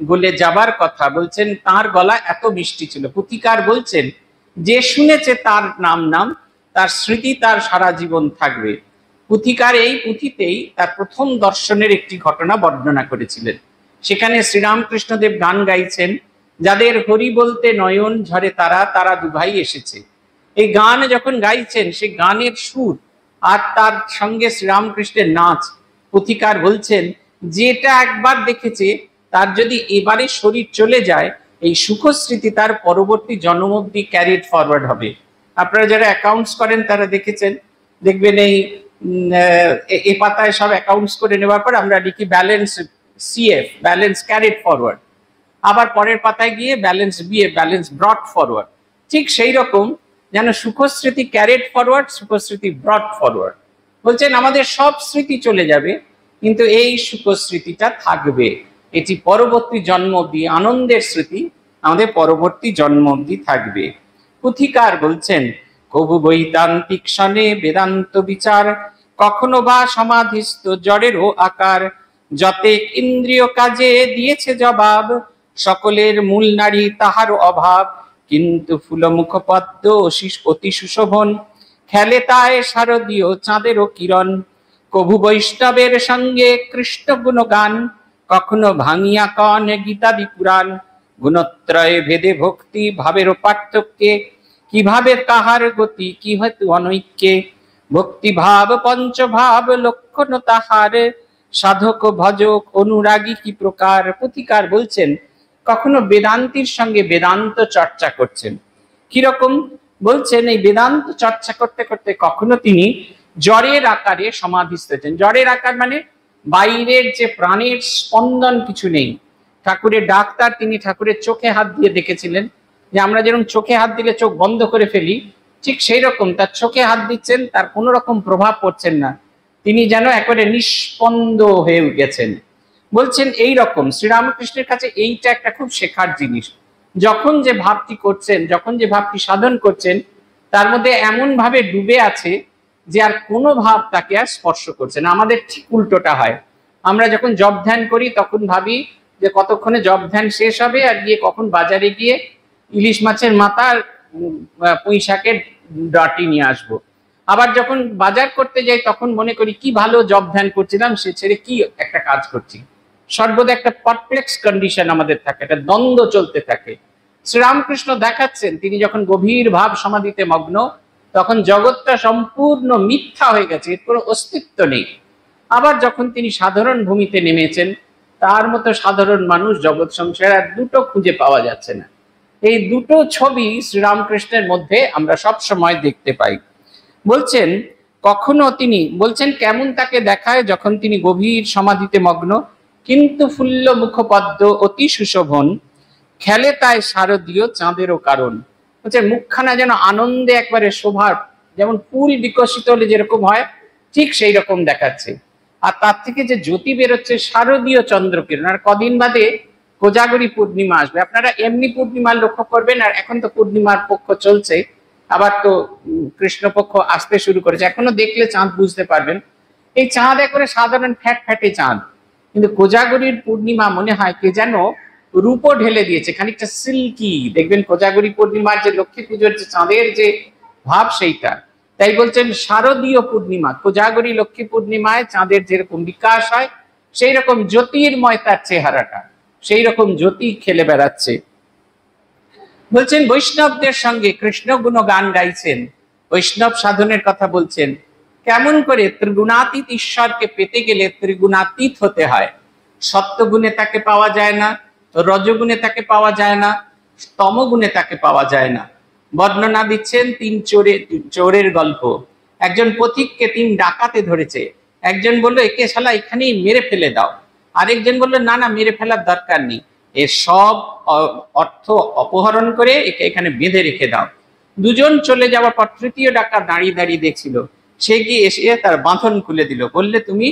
গলে যাবার কথা। বলছেন তার গলা এত মিষ্টি ছিল। পুথিকার বলছেন যে শুনেছে তার নাম তার স্মৃতি তার সারা জীবন থাকবে। পুথিকার এই পুঁথিতেই তার প্রথম দর্শনের একটি ঘটনা বর্ণনা করেছিলেন। সেখানে শ্রীরামকৃষ্ণদেব গান গাইছেন, যাদের হরি বলতে নয়ন ঝরে তারা দুভাই এসেছে। এই গান যখন গাইছেন, সে গানের সুর আর তার সঙ্গে শ্রীরামকৃষ্ণের নাচ, পুথিকার বলছেন যেটা একবার দেখেছে তার যদি এবারে শরীর চলে যায়, এই সুখস্মৃতি তার পরবর্তী জন্ম অবধি ক্যারিড ফরওয়ার্ড হবে। আপনারা যারা অ্যাকাউন্টস করেন তারা দেখবেন এই পাতায় সব অ্যাকাউন্টস করে নেওয়ার পর আমরা লিখি balance CF, balance carried forward, আবার পরের পাতায় গিয়ে ব্যালেন্স BF, ব্যালেন্স ব্রট ফরওয়ার্ড। ঠিক সেই রকম যেন সুখস্মৃতি ক্যারিড ফরওয়ার্ড, সুখস্মৃতি ব্রট ফরওয়ার্ড। বলছেন আমাদের সব স্মৃতি চলে যাবে, কিন্তু এই সুখস্মৃতিটা থাকবে। এটি পরবর্তী জন্ম অবধি, আনন্দের স্মৃতি আমাদের পরবর্তী জন্ম অবধি থাকবে। পুথিকার বলছেন কবু বৈতান্তিক সনে বেদান্ত বিচার, কখনো বা সমাধিস্থ জড়েরও আকার, যতেক ইন্দ্রিয় কাজে দিয়েছে জবাব, সকলের মূল নারী তাহারও অভাব, কিন্তু ফুল মুখপদ্ম অতি সুশোভন, খেলে তায় শারদীয় চাঁদেরও কিরণ, কভু বৈষ্ণবের সঙ্গে কৃষ্ণ গুণগান, কখনো ভাঙিয়া কন গীতাদি পুরাণ, গুণত্রয় ভেদে ভক্তি ভাবেরও পার্থক্যে, কিভাবে কাহার গতি কি হেতু অনৈক্যে, ভক্তিভাব পঞ্চভাব লক্ষণ তাহার, সাধক ভজক অনুরাগী কি প্রকার। পুথিকার বলছেন কখনো বেদান্তির সঙ্গে বেদান্ত চর্চা করছেন। কিরকম? বলছেন এই বেদান্ত চর্চা করতে করতে কখনো তিনি জ্বরের আকারে সমাধিস্থ হয়েছেন। জ্বরের আকার মানে বাইরের যে প্রাণের স্পন্দন কিছু নেই। ঠাকুরের ডাক্তার, তিনি ঠাকুরের চোখে হাত দিয়ে দেখেছিলেন যে আমরা যেরকম চোখে হাত দিলে চোখ বন্ধ করে ফেলি, ঠিক সেই রকম তার চোখে হাত দিচ্ছেন, তার কোনো রকম প্রভাব পড়ছেন না, তিনি যেন একেবারে নিষ্পন্দ হয়ে গেছেন। বলছেন এই রকম শ্রীরামকৃষ্ণের কাছে এইটা একটা খুব শেখার জিনিস। যখন যে ভাবটি করছেন, যখন যে ভাবটি সাধন করছেন, তার মধ্যে এমন ভাবে ডুবে আছে যে আর কোনো ভাব তাকে আর স্পর্শ করছে না। আমাদের ঠিক উল্টোটা হয়। আমরা যখন জপ ধ্যান করি তখন ভাবি যে কতক্ষণে জপ ধ্যান শেষ হবে, আর গিয়ে কখন বাজারে গিয়ে ইলিশ মাছের মাথা পুঁই শাকের ডাঁটি নিয়ে আসবো। আবার যখন বাজার করতে যাই তখন মনে করি কি ভালো জপ ধ্যান করছিলাম, সে ছেড়ে কি একটা কাজ করছি। সর্বদা একটা পারপ্লেক্স কন্ডিশন আমাদের থাকে, একটা দ্বন্দ্ব চলতে থাকে। শ্রীরামকৃষ্ণ দেখাচ্ছেন তিনি যখন গভীর ভাব সমাধিতে মগ্ন, তখন জগৎটা সম্পূর্ণ মিথ্যা হয়ে গেছে, এর কোনো অস্তিত্ব নেই। আবার যখন তিনি সাধারণ ভূমিতে নেমেছেন, তার মতো সাধারণ মানুষ জগৎ সংসারে আর দুটো খুঁজে পাওয়া যাচ্ছে না। এই দুটো ছবি শ্রীরামকৃষ্ণের মধ্যে আমরা সব সময় দেখতে পাই। বলছেন কখনো তিনি বলছেন কেমন তাকে দেখায় যখন তিনি গভীর সমাধিতে মগ্ন, কিন্তু ফুল্ল মুখপদ্ম অতি সুশোভন, খেলে তাই শারদীয় চাঁদেরও কারণ। বলছে মুখখানা যেন আনন্দে একবারে শোভার, যেমন ফুল বিকশিত হলে যেরকম হয় ঠিক সেই রকম দেখাচ্ছে। আর তার থেকে যে জ্যোতি বেরোচ্ছে শারদীয় চন্দ্রকিরণ। আর কদিন বাদে কোজাগরী পূর্ণিমা আসবে, আপনারা এমনি পূর্ণিমার লক্ষ্য করবেন। আর এখন তো পূর্ণিমার পক্ষ চলছে, আবার তো কৃষ্ণপক্ষ আসতে শুরু করেছে, এখনো দেখলে চাঁদ বুঝতে পারবেন। এই চাঁদ একবারে সাধারণ ফ্যাট ফ্যাটে চাঁদ, কিন্তু কোজাগরীর পূর্ণিমা মনে হয় কে যেন রূপো ঢেলে দিয়েছে, খানিকটা সিল্কি। দেখবেন কোজাগরী পূর্ণিমার যে লক্ষ্মী পুজোর যে চাঁদের যে ভাব সেইটা। তাই বলছেন শারদীয় পূর্ণিমা, কোজাগরী লক্ষ্মী পূর্ণিমায় চাঁদের যেরকম বিকাশ হয় সেই রকম জ্যোতির্ময় তার চেহারাটা, সেই রকম জ্যোতি খেলে বেড়াচ্ছে। বলছেন বৈষ্ণবদের সঙ্গে কৃষ্ণ গুণ গান গাইছেন, বৈষ্ণব সাধনের কথা বলছেন। কেমন করে ত্রিগুণাতীত ঈশ্বরকে পেতে গেলে ত্রিগুণাতীত হতে হয়। সত্যগুণে তাকে পাওয়া যায় না, রজগুণে তাকে পাওয়া যায় না, তমগুণে তাকে পাওয়া যায় না। বর্ণনা দিচ্ছেন তিন চোরের গল্প। একজন পথিককে তিন ডাকাতে ধরেছে। একজন বললো একে শালা এখানেই মেরে ফেলে দাও, আরেকজন বললো না না মেরে ফেলার দরকার নেই, এর সব অর্থ অপহরণ করে একে এখানে বেঁধে রেখে দাও। দুজন চলে যাওয়ার পর তৃতীয় ডাকাত দাঁড়িয়ে দাঁড়িয়ে দেখছিল, সে গিয়ে এসে তার বাঁধন খুলে দিল, বললে তুমি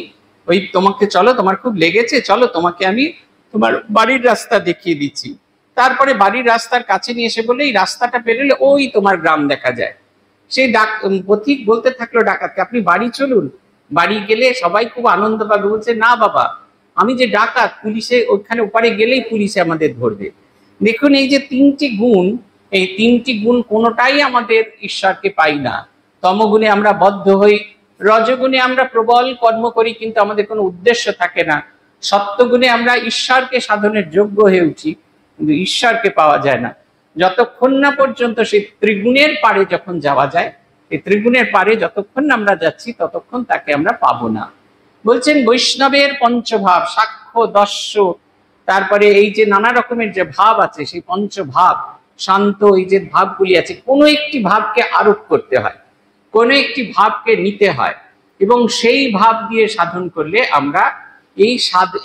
ওই তোমাকে চলো, তোমার খুব লেগেছে, চলো তোমাকে আমি তোমার বাড়ির রাস্তা দেখিয়ে দিচ্ছি। তারপরে বাড়ির রাস্তার কাছে নিয়ে এসে বললে এই রাস্তাটা পেরোলে ওই তোমার গ্রাম দেখা যায়। সেই পথিক বলতে থাকলো ডাকাতকে আপনি বাড়ি চলুন, বাড়ি গেলে সবাই খুব আনন্দ পাবে। বলছে না বাবা, আমি যে ডাকাত, পুলিশে ওখানে ওপারে গেলেই পুলিশে আমাদের ধরবে। দেখুন এই যে তিনটি গুণ, এই তিনটি গুণ কোনোটাই আমাদের ঈশ্বরকে পাই না। তমগুণে আমরা বদ্ধ হই, রজগুণে আমরা প্রবল কর্ম করি কিন্তু আমাদের কোনো উদ্দেশ্য থাকে না, সত্যগুণে আমরা ঈশ্বরকে সাধনের যোগ্য হয়ে উঠি কিন্তু ঈশ্বরকে পাওয়া যায় না। যতক্ষণ না পর্যন্ত সেই ত্রিগুণের পারে যখন যাওয়া যায়, এই ত্রিগুণের পারে যতক্ষণ আমরা যাচ্ছি ততক্ষণ তাকে আমরা পাবো না। বলছেন বৈষ্ণবের পঞ্চভাব, সাক্ষ্য দস্য, তারপরে এই যে নানা রকমের যে ভাব আছে সেই পঞ্চভাব, শান্ত, এই যে ভাবগুলি আছে, কোনো একটি ভাবকে আরোপ করতে হয়, কোনো একটি ভাবকে নিতে হয়, এবং সেই ভাব দিয়ে সাধন করলে আমরা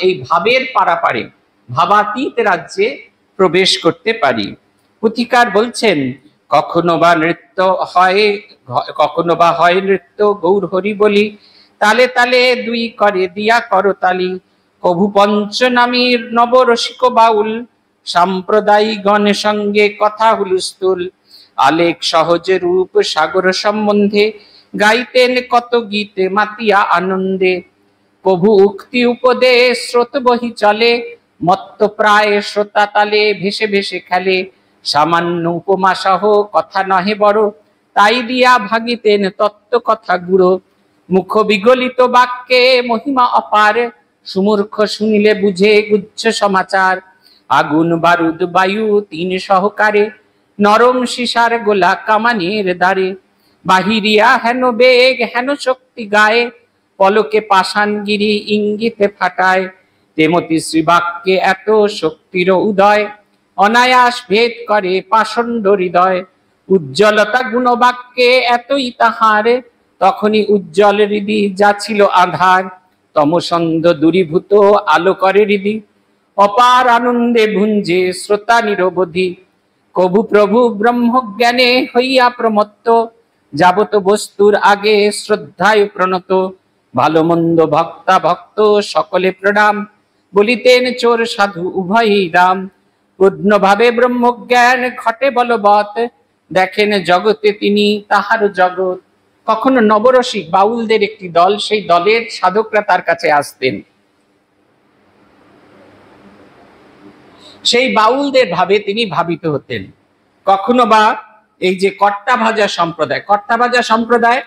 এই ভাবের পারাপারে ভাবাতীত রাজ্যে প্রবেশ করতে পারি। পুথিকার বলছেন কখনো বা হয় নৃত্য গৌর হরি বলি, তালে তালে দুই করে দিয়া করতালি, কভু পঞ্চনামীর নবরসিক বাউল, সাম্প্রদায়িক গণের সঙ্গে কথা হুলস্থুল, আলেখ সহজে রূপ সাগর সম্বন্ধে, গাইতেন কত গীতে মাতিয়া আনন্দে, কভু উক্তি উপদেশ স্রোত বহি চলে, মত্ত প্রায় শ্রোতা তালে ভেসে ভেসে খেলে, সামান্য উপমা সহ কথা নহে বড়, তাই দিয়া ভাগিতেন তত্ত্ব কথা গুড়ো, মুখ বিগলিত বাক্যে মহিমা অপার, সুমূর্খ শুনিলে বুঝে গুচ্ছ সমাচার, আগুন বারুদ বায়ু তিন সহকারে, নরম সীসার গোলা কামানের দ্বারে, বাহিরিয়া হেন বেগ হেন শক্তি গায়ে, পলকে পাষাণগিরি ইঙ্গিতে ফাটায়, তেমতি শ্রীবাক্যে এত শক্তির উদয়, অনায়াস ভেদ করে পাষণ্ড হৃদয়, উজ্জ্বলতা গুণবাক্যে এতই তাহার, তখনই উজ্জ্বল হৃদি যা ছিল আধার, তমসন্ধ দূরীভূত আলো করে হৃদি, অপার আনন্দে ভুঞ্জে শ্রোতা নিরবধি, কভু প্রভু ব্রহ্মজ্ঞানে হইয়া প্রমত্ত, যাবত বস্তুর আগে শ্রদ্ধায় প্রণত, ভালো মন্দ ভক্তা ভক্ত সকলে প্রণাম, বলিতেন চোর সাধু উভয়ই রাম, পূর্ণভাবে ব্রহ্মজ্ঞান ঘটে বলবৎ, দেখেন জগতে তিনি তাহার জগৎ। কখনো নবরসিক বাউলদের একটি দল, সেই দলের সাধকরা তার কাছে আসতেন, সেই বাউলদের ভাবে তিনি ভাবিত হতেন। কখনো বা এই যে কর্তাভাজা সম্প্রদায়,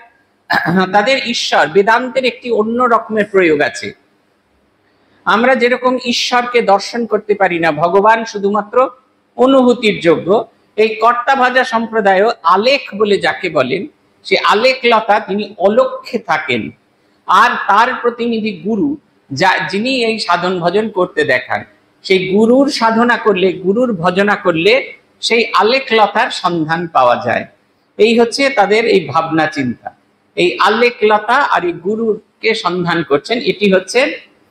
তাদের ঈশ্বর বেদান্তের একটি অন্য রকমের প্রয়োগ আছে। আমরা যেরকম ঈশ্বরকে দর্শন করতে পারি না, ভগবান শুধুমাত্র অনুভূতির যোগ্য। এই কর্তা ভাজা সম্প্রদায়ও আলেখ বলে যাকে বলেন, সে আলেখলতা তিনি অলক্ষ্যে থাকেন, আর তার প্রতিনিধি গুরু যিনি এই সাধন ভজন করতে দেখান, সেই গুরুর সাধনা করলে, গুরুর ভজনা করলে সেই আলেখলতার সন্ধান পাওয়া যায়। এই হচ্ছে তাদের এই ভাবনা চিন্তা। এই আলেখলতা আর এই গুরুকে সন্ধান করছেন, এটি হচ্ছে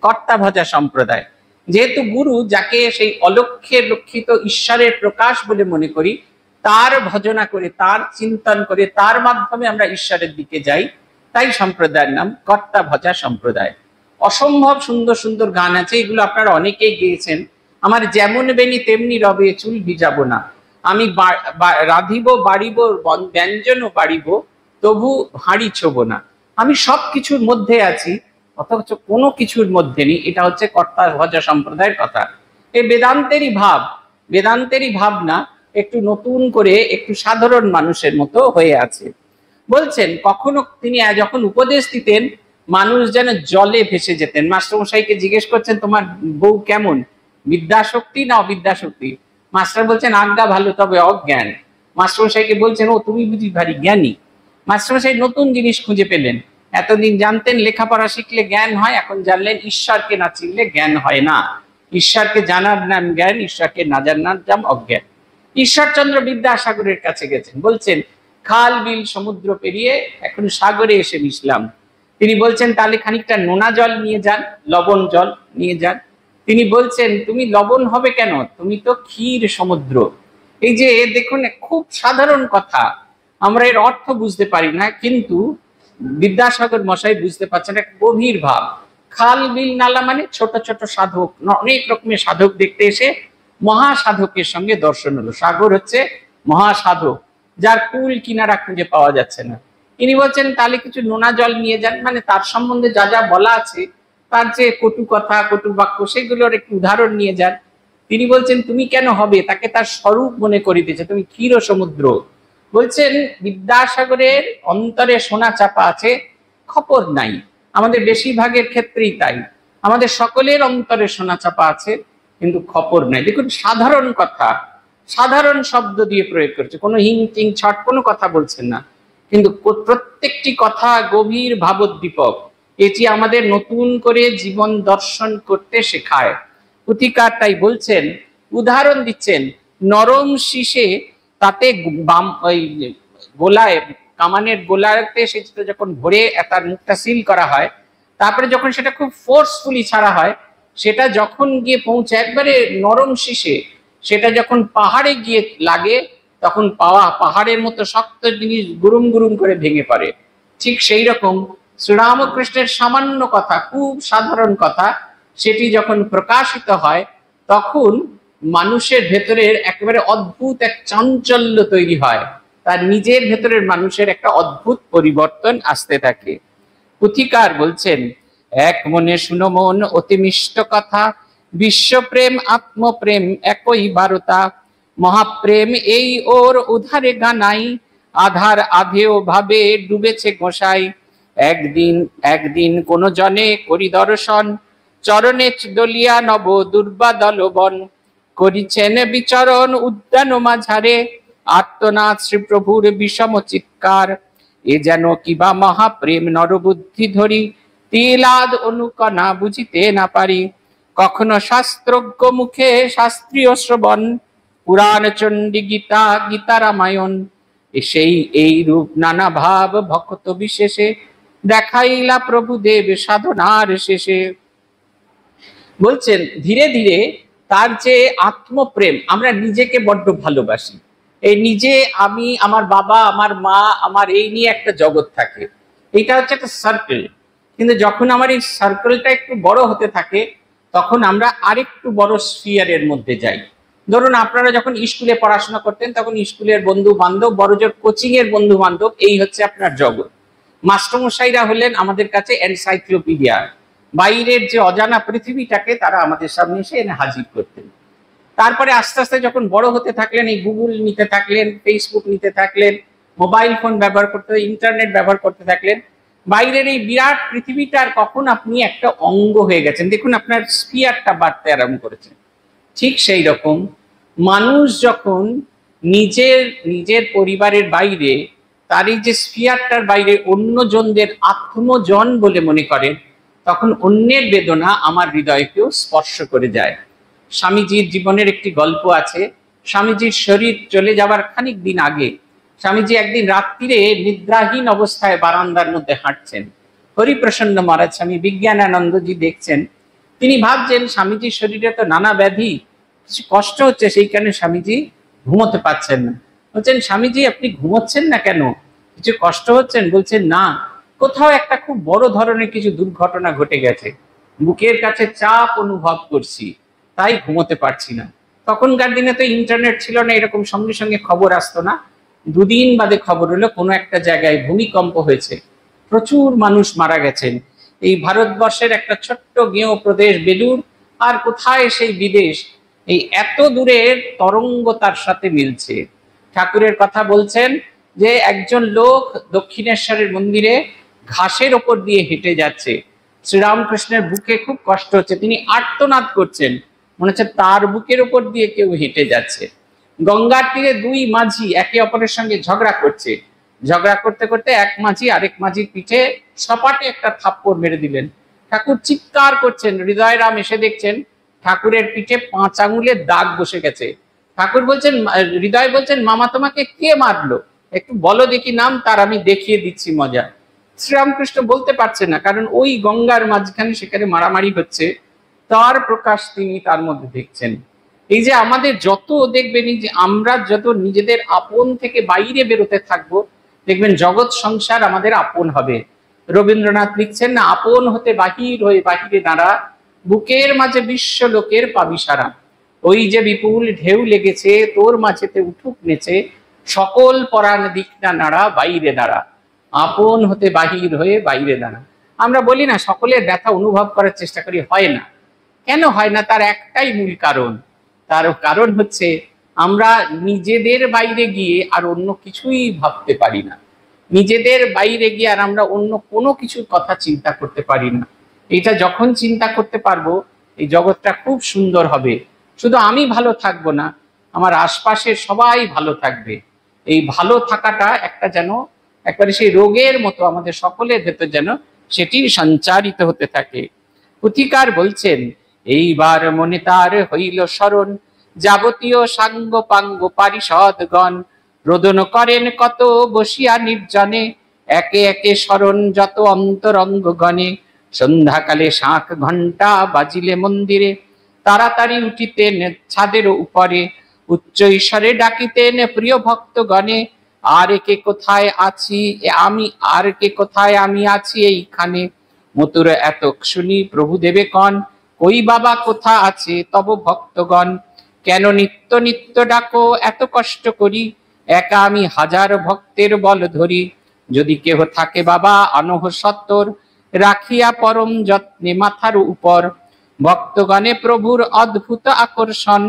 কর্তা ভজা সম্প্রদায়। যেহেতু গুরু যাকে সেই অলক্ষ্যে লক্ষিত ঈশ্বরের প্রকাশ বলে মনে করি, তার ভজনা করে, তার চিন্তন করে, তার মাধ্যমে আমরা ঈশ্বরের দিকে যাই, তাই সম্প্রদায়ের নাম কর্তা ভজা সম্প্রদায়। অসম্ভব সুন্দর সুন্দর গান আছে, এগুলো আপনারা অনেকেই গেয়েছেন। আমার যেমন বেনি তেমনি রবে, চুল ভিজাবো না, আমি রাধিব বাড়িব, ব্যঞ্জনও বাড়িব, তবু হাঁড়ি ছোবো না। আমি সব কিছুর মধ্যে আছি, অথচ কোনো কিছুর মধ্যে নেই। এটা হচ্ছে কর্তা ভজা সম্প্রদায়ের কথা। এই বেদান্তেরই ভাব, বেদান্তেরই ভাবনা একটু নতুন করে, একটু সাধারণ মানুষের মতো হয়ে আছে। বলছেন কখনো তিনি যখন উপদেশ দিতেন, মানুষ যেন জলে ভেসে যেতেন। মাস্টারমশাইকে জিজ্ঞেস করছেন, তোমার বউ কেমন, বিদ্যাশক্তি না অবিদ্যাশক্তি? মাস্টার বলছেন, আজ্ঞা ভালো, তবে অজ্ঞান। মাস্টারমশাইকে বলছেন, ও তুমি বুঝি ভারী জ্ঞানী। মাস্টারমশাই নতুন জিনিস খুঁজে পেলেন। এতদিন জানতেন লেখাপড়া শিখলে জ্ঞান হয়, এখন জানলেন ঈশ্বরকে না চিনলে জ্ঞান হয় না। ঈশ্বরকে জানার নাম জ্ঞান, ঈশ্বরকে না জানার নাম অজ্ঞান। ঈশ্বরচন্দ্র বিদ্যাসাগরের কাছে গেছেন, বলছেন খাল বিল সমুদ্র পেরিয়ে এখন সাগরে এসে মিশলাম। তিনি বলছেন, তাহলে খানিকটা নোনা জল নিয়ে যান, লবণ জল নিয়ে যান। তিনি বলছেন, তুমি লবণ হবে কেন, তুমি তো ক্ষীর সমুদ্র। এই যে দেখুন, খুব সাধারণ কথা, আমরা এর অর্থ বুঝতে পারি না, কিন্তু বিদ্যাসাগর মশাই বুঝতে পারছেন এক গভীর ভাব। খাল বিল নালা মানে ছোট ছোট সাধক, অনেক রকমের সাধক দেখতে এসে মহাসাধকের সঙ্গে দর্শন হলো। সাগর হচ্ছে মহাসাধক, যার কুল কিনারা খুঁজে পাওয়া যাচ্ছে না। ইনি বলছেন, তাহলে কিছু নোনা জল নিয়ে যান, মানে তার সম্বন্ধে যা যা বলা আছে, তার যে কটু কথা, কটু বাক্য, সেগুলোর একটু উদাহরণ নিয়ে যান। তিনি বলছেন, তুমি কেন হবে, তাকে তার স্বরূপ মনে করে দিয়েছে, তুমি ক্ষীর সমুদ্র। বলছেন বিদ্যাসাগরের অন্তরে সোনা চাপা আছে, খবর নাই। আমাদের বেশিরভাগের ক্ষেত্রেই তাই, আমাদের সকলের অন্তরে সোনা চাপা আছে, কিন্তু খবর নাই। দেখুন, সাধারণ কথা, সাধারণ শব্দ দিয়ে প্রয়োগ করছে, কোনো হিং টিং ছট কোনো কথা বলছেন না, কিন্তু প্রত্যেকটি কথা গভীর ভাবোদ্দীপক। এটি আমাদের নতুন করে জীবন দর্শন করতে শেখায়। পুথিকার তাই বলছেন, উদাহরণ দিচ্ছেন, নরম শীষে তাতে ওই গোলায়, কামানের গোলাতে সেটা যখন ভরে তার মুখটা সিল করা হয়, তারপরে যখন সেটা খুব ফোর্সফুলি ছাড়া হয়, সেটা যখন গিয়ে পৌঁছে একবারে নরম শীষে, সেটা যখন পাহাড়ে গিয়ে লাগে, তখন পাহাড়ের মতো শক্ত জিনিস গুরুম গুরুম করে ভেঙে পড়ে। ঠিক সেই রকম শ্রীরামকৃষ্ণের সামান্য কথা, খুব সাধারণ কথা, সেটি যখন প্রকাশিত হয়, তখন মানুষের ভেতরের একেবারে অদ্ভুত এক চাঞ্চল্য তৈরি হয়, তার নিজের ভেতরের মানুষের একটা অদ্ভুত পরিবর্তন আসতে থাকে। পুথিকার বলছেন, এক মনে শুনো মন অতি মিষ্ট কথা, বিশ্বপ্রেম আত্মপ্রেম একই বারতা, মহাপ্রেম এই ওর উধারে গানাই, আধার আধেও ভাবে ডুবেছে গোসাই। একদিন একদিন কোন জনে করি দর্শন, চরণে দলিয়া নব দুর্বাদল বন, করিছেন বিচরণ উদ্যান মাঝারে, আত্মনাথ শ্রীপ্রভুর বিষম চিৎকার। এ যেন কিবা মহাপ্রেম নরবুদ্ধি ধরি, তিলাদ অনুকণা বুঝিতে না পারি। কখনো শাস্ত্রজ্ঞ মুখে শাস্ত্রীয় শ্রবণ, পুরাণ চণ্ডী গীতা গীতা রামায়ণ, সেই এই রূপ নানা ভাব ভক্ত বিশেষে, দেখাইলা প্রভুদেব সাধনার শেষে। বলছেন ধীরে ধীরে তার যে আত্মপ্রেম, আমরা নিজেকে বড্ড ভালোবাসি, এই নিজে, আমি, আমার বাবা, আমার মা, আমার এই নিয়ে একটা জগৎ থাকে, এটা হচ্ছে একটা সার্কেল। কিন্তু যখন আমার এই সার্কেলটা একটু বড় হতে থাকে, তখন আমরা আরেকটু বড় স্ফিয়ারের মধ্যে যাই। ধরুন আপনারা যখন স্কুলে পড়াশোনা করতেন, তখন স্কুলের বন্ধু বান্ধব, বড়জোর কোচিং এর বন্ধু বান্ধব, এই হচ্ছে আপনার জগৎ। মাস্টারমশাইরা হলেন আমাদের কাছে এনসাইক্লোপিডিয়া, বাইরের যে অজানা পৃথিবীটাকে তারা আমাদের সামনে এসে এনে হাজির করতেন। তারপরে আস্তে আস্তে যখন বড় হতে থাকলেন, এই গুগল নিতে থাকলেন, ফেসবুক নিতে থাকলেন, মোবাইল ফোন ব্যবহার করতে, ইন্টারনেট ব্যবহার করতে থাকলেন, বাইরের এই বিরাট পৃথিবীটার কখন আপনি একটা অঙ্গ হয়ে গেছেন। দেখুন আপনার স্ফিয়ারটা বাড়তে আরম্ভ করেছে। ঠিক সেই রকম মানুষ যখন নিজের নিজের পরিবারের বাইরে, তার এই যে স্ফিয়ারটার বাইরে অন্যজনদের আত্মজন বলে মনে করেন, তখন অন্যের বেদনা আমার হৃদয়কেও স্পর্শ করে যায়। স্বামীজির জীবনের একটি গল্প আছে। স্বামীজির শরীর চলে যাবার খানিক দিন আগে স্বামীজি একদিন রাত্রিরে নিদ্রাহীন অবস্থায় বারান্দার মধ্যে হাঁটছেন। হরিপ্রসন্ন মহারাজ স্বামী বিজ্ঞানানন্দজি দেখছেন, তিনি ভাবছেন স্বামীজির শরীরে তো নানা ব্যাধি, কিছু কষ্ট হচ্ছে, সেই কারণে স্বামীজি ঘুমোতে পারছেন না। বলছেন, স্বামীজি আপনি ঘুমোচ্ছেন না কেন, কিছু কষ্ট হচ্ছেন? বলছেন, না, কোথাও একটা খুব বড় ধরনের কিছু দুর্ঘটনা ঘটে গেছে, বুকের কাছে চাপ অনুভব করছি, তাই ঘুমোতে পারছি না। তখনকার দিনে তো ইন্টারনেট ছিল না, এরকম সঙ্গে সঙ্গে খবর আসতো না। দুদিন বাদে খবর হলো কোনো একটা জায়গায় ভূমিকম্প হয়েছে, প্রচুর মানুষ মারা গেছেন। এই ভারতবর্ষের একটা ছোট্ট গেঁয়ো প্রদেশ বেলুড়, আর কোথায় সেই বিদেশ, এই এত দূরের তরঙ্গ তার সাথে মিলছে। ঠাকুরের কথা বলছেন যে একজন লোক দক্ষিণেশ্বরের মন্দিরে ঘাসের ওপর দিয়ে হেঁটে যাচ্ছে, শ্রীরামকৃষ্ণের বুকে খুব কষ্ট হচ্ছে, তিনি আর্তনাদ করছেন, মনে হচ্ছে তার বুকের ওপর দিয়ে কেউ হেঁটে যাচ্ছে। গঙ্গার তীরে দুই মাঝি একে অপরের সঙ্গে ঝগড়া করছে, ঝগড়া করতে করতে এক মাঝি আরেক মাঝির পিঠে সপাটে একটা থাপ্পড় মেরে দিলেন। ঠাকুর চিৎকার করছেন, হৃদয়রাম এসে দেখছেন ঠাকুরের পিঠে 5 আঙুলের দাগ বসে গেছে। ঠাকুর বলছেন, হৃদয় বলছেন, মামা তোমাকে কে মারলো, একটু বলো দেখি নাম, তার আমি দেখিয়ে দিচ্ছি মজা। শ্রীরামকৃষ্ণ বলতে পারছেন না, কারণ ওই গঙ্গার মাঝখানে সেখানে মারামারি হচ্ছে, তার প্রকাশ তিনি তার মধ্যে দেখছেন। এই যে আমাদের যত দেখবেন, যে আমরা যত নিজেদের আপন থেকে বাইরে বেরোতে থাকবো, দেখবেন জগৎ সংসার আমাদের আপন হবে। রবীন্দ্রনাথ লিখছেন না, আপন হতে বাহির হয়ে বাহিরে দাঁড়া, বুকের মাঝে বিশ্ব লোকের পাবি সারা। ওই যে বিপুল ঢেউ লেগেছে তোর মাঝেতে উঠুক নেচে, সকল পরাণ দিক না নাড়া, বাইরে দাঁড়া। আপন হতে বাহির হয়ে বাইরে দাঁড়া। আমরা বলি না সকলের ব্যথা অনুভব করার চেষ্টা করি, হয় না। কেন হয় না? তার একটাই মূল কারণ, তার কারণ হচ্ছে আমরা নিজেদের বাইরে গিয়ে আর অন্য কিছুই ভাবতে পারি না। নিজেদের বাইরে গিয়ে আর আমরা অন্য কোনো কিছুর কথা চিন্তা করতে পারি না। এটা যখন চিন্তা করতে পারবো, এই জগৎটা খুব সুন্দর হবে। শুধু আমি ভালো থাকবো না, আমার আশপাশের সবাই ভালো থাকবে। এই ভালো থাকাটা একটা যেন একবারে সেই রোগের মতো আমাদের সকলের ভেতর যেন সেটি সঞ্চারিত হতে থাকে। পুথিকার বলছেন, এইবার মনে তার হইল স্মরণ, যাবতীয় সাঙ্গ পাঙ্গ পারিষদগণ, রোদন করেন কত বসিয়া নির্জনে, একে একে স্মরণ যত অন্তরঙ্গ গণে। সন্ধ্যাকালে শাঁখ ঘণ্টা বাজিলে মন্দিরে, তাড়াতাড়ি উঠিতেন ছাদের উপরে, উচ্চ ঈশ্বরে ডাকিতেন প্রিয় ভক্তগণে, আর কে কোথায় আছি আমি, আর কে কোথায় আমি আছি এইখানে, মতুর এত শুনি প্রভু দেবে কন, কই বাবা কোথা আছে তব ভক্তগণ, কেন নিত্য নিত্য ডাকো এত কষ্ট করি, একা আমি হাজার ভক্তের বল ধরি, যদি কেহ থাকে বাবা অনহ সত্তর, রাখিয়া পরম যত্নে মাথার উপর, ভক্তগণে প্রভুর অদ্ভুত আকর্ষণ,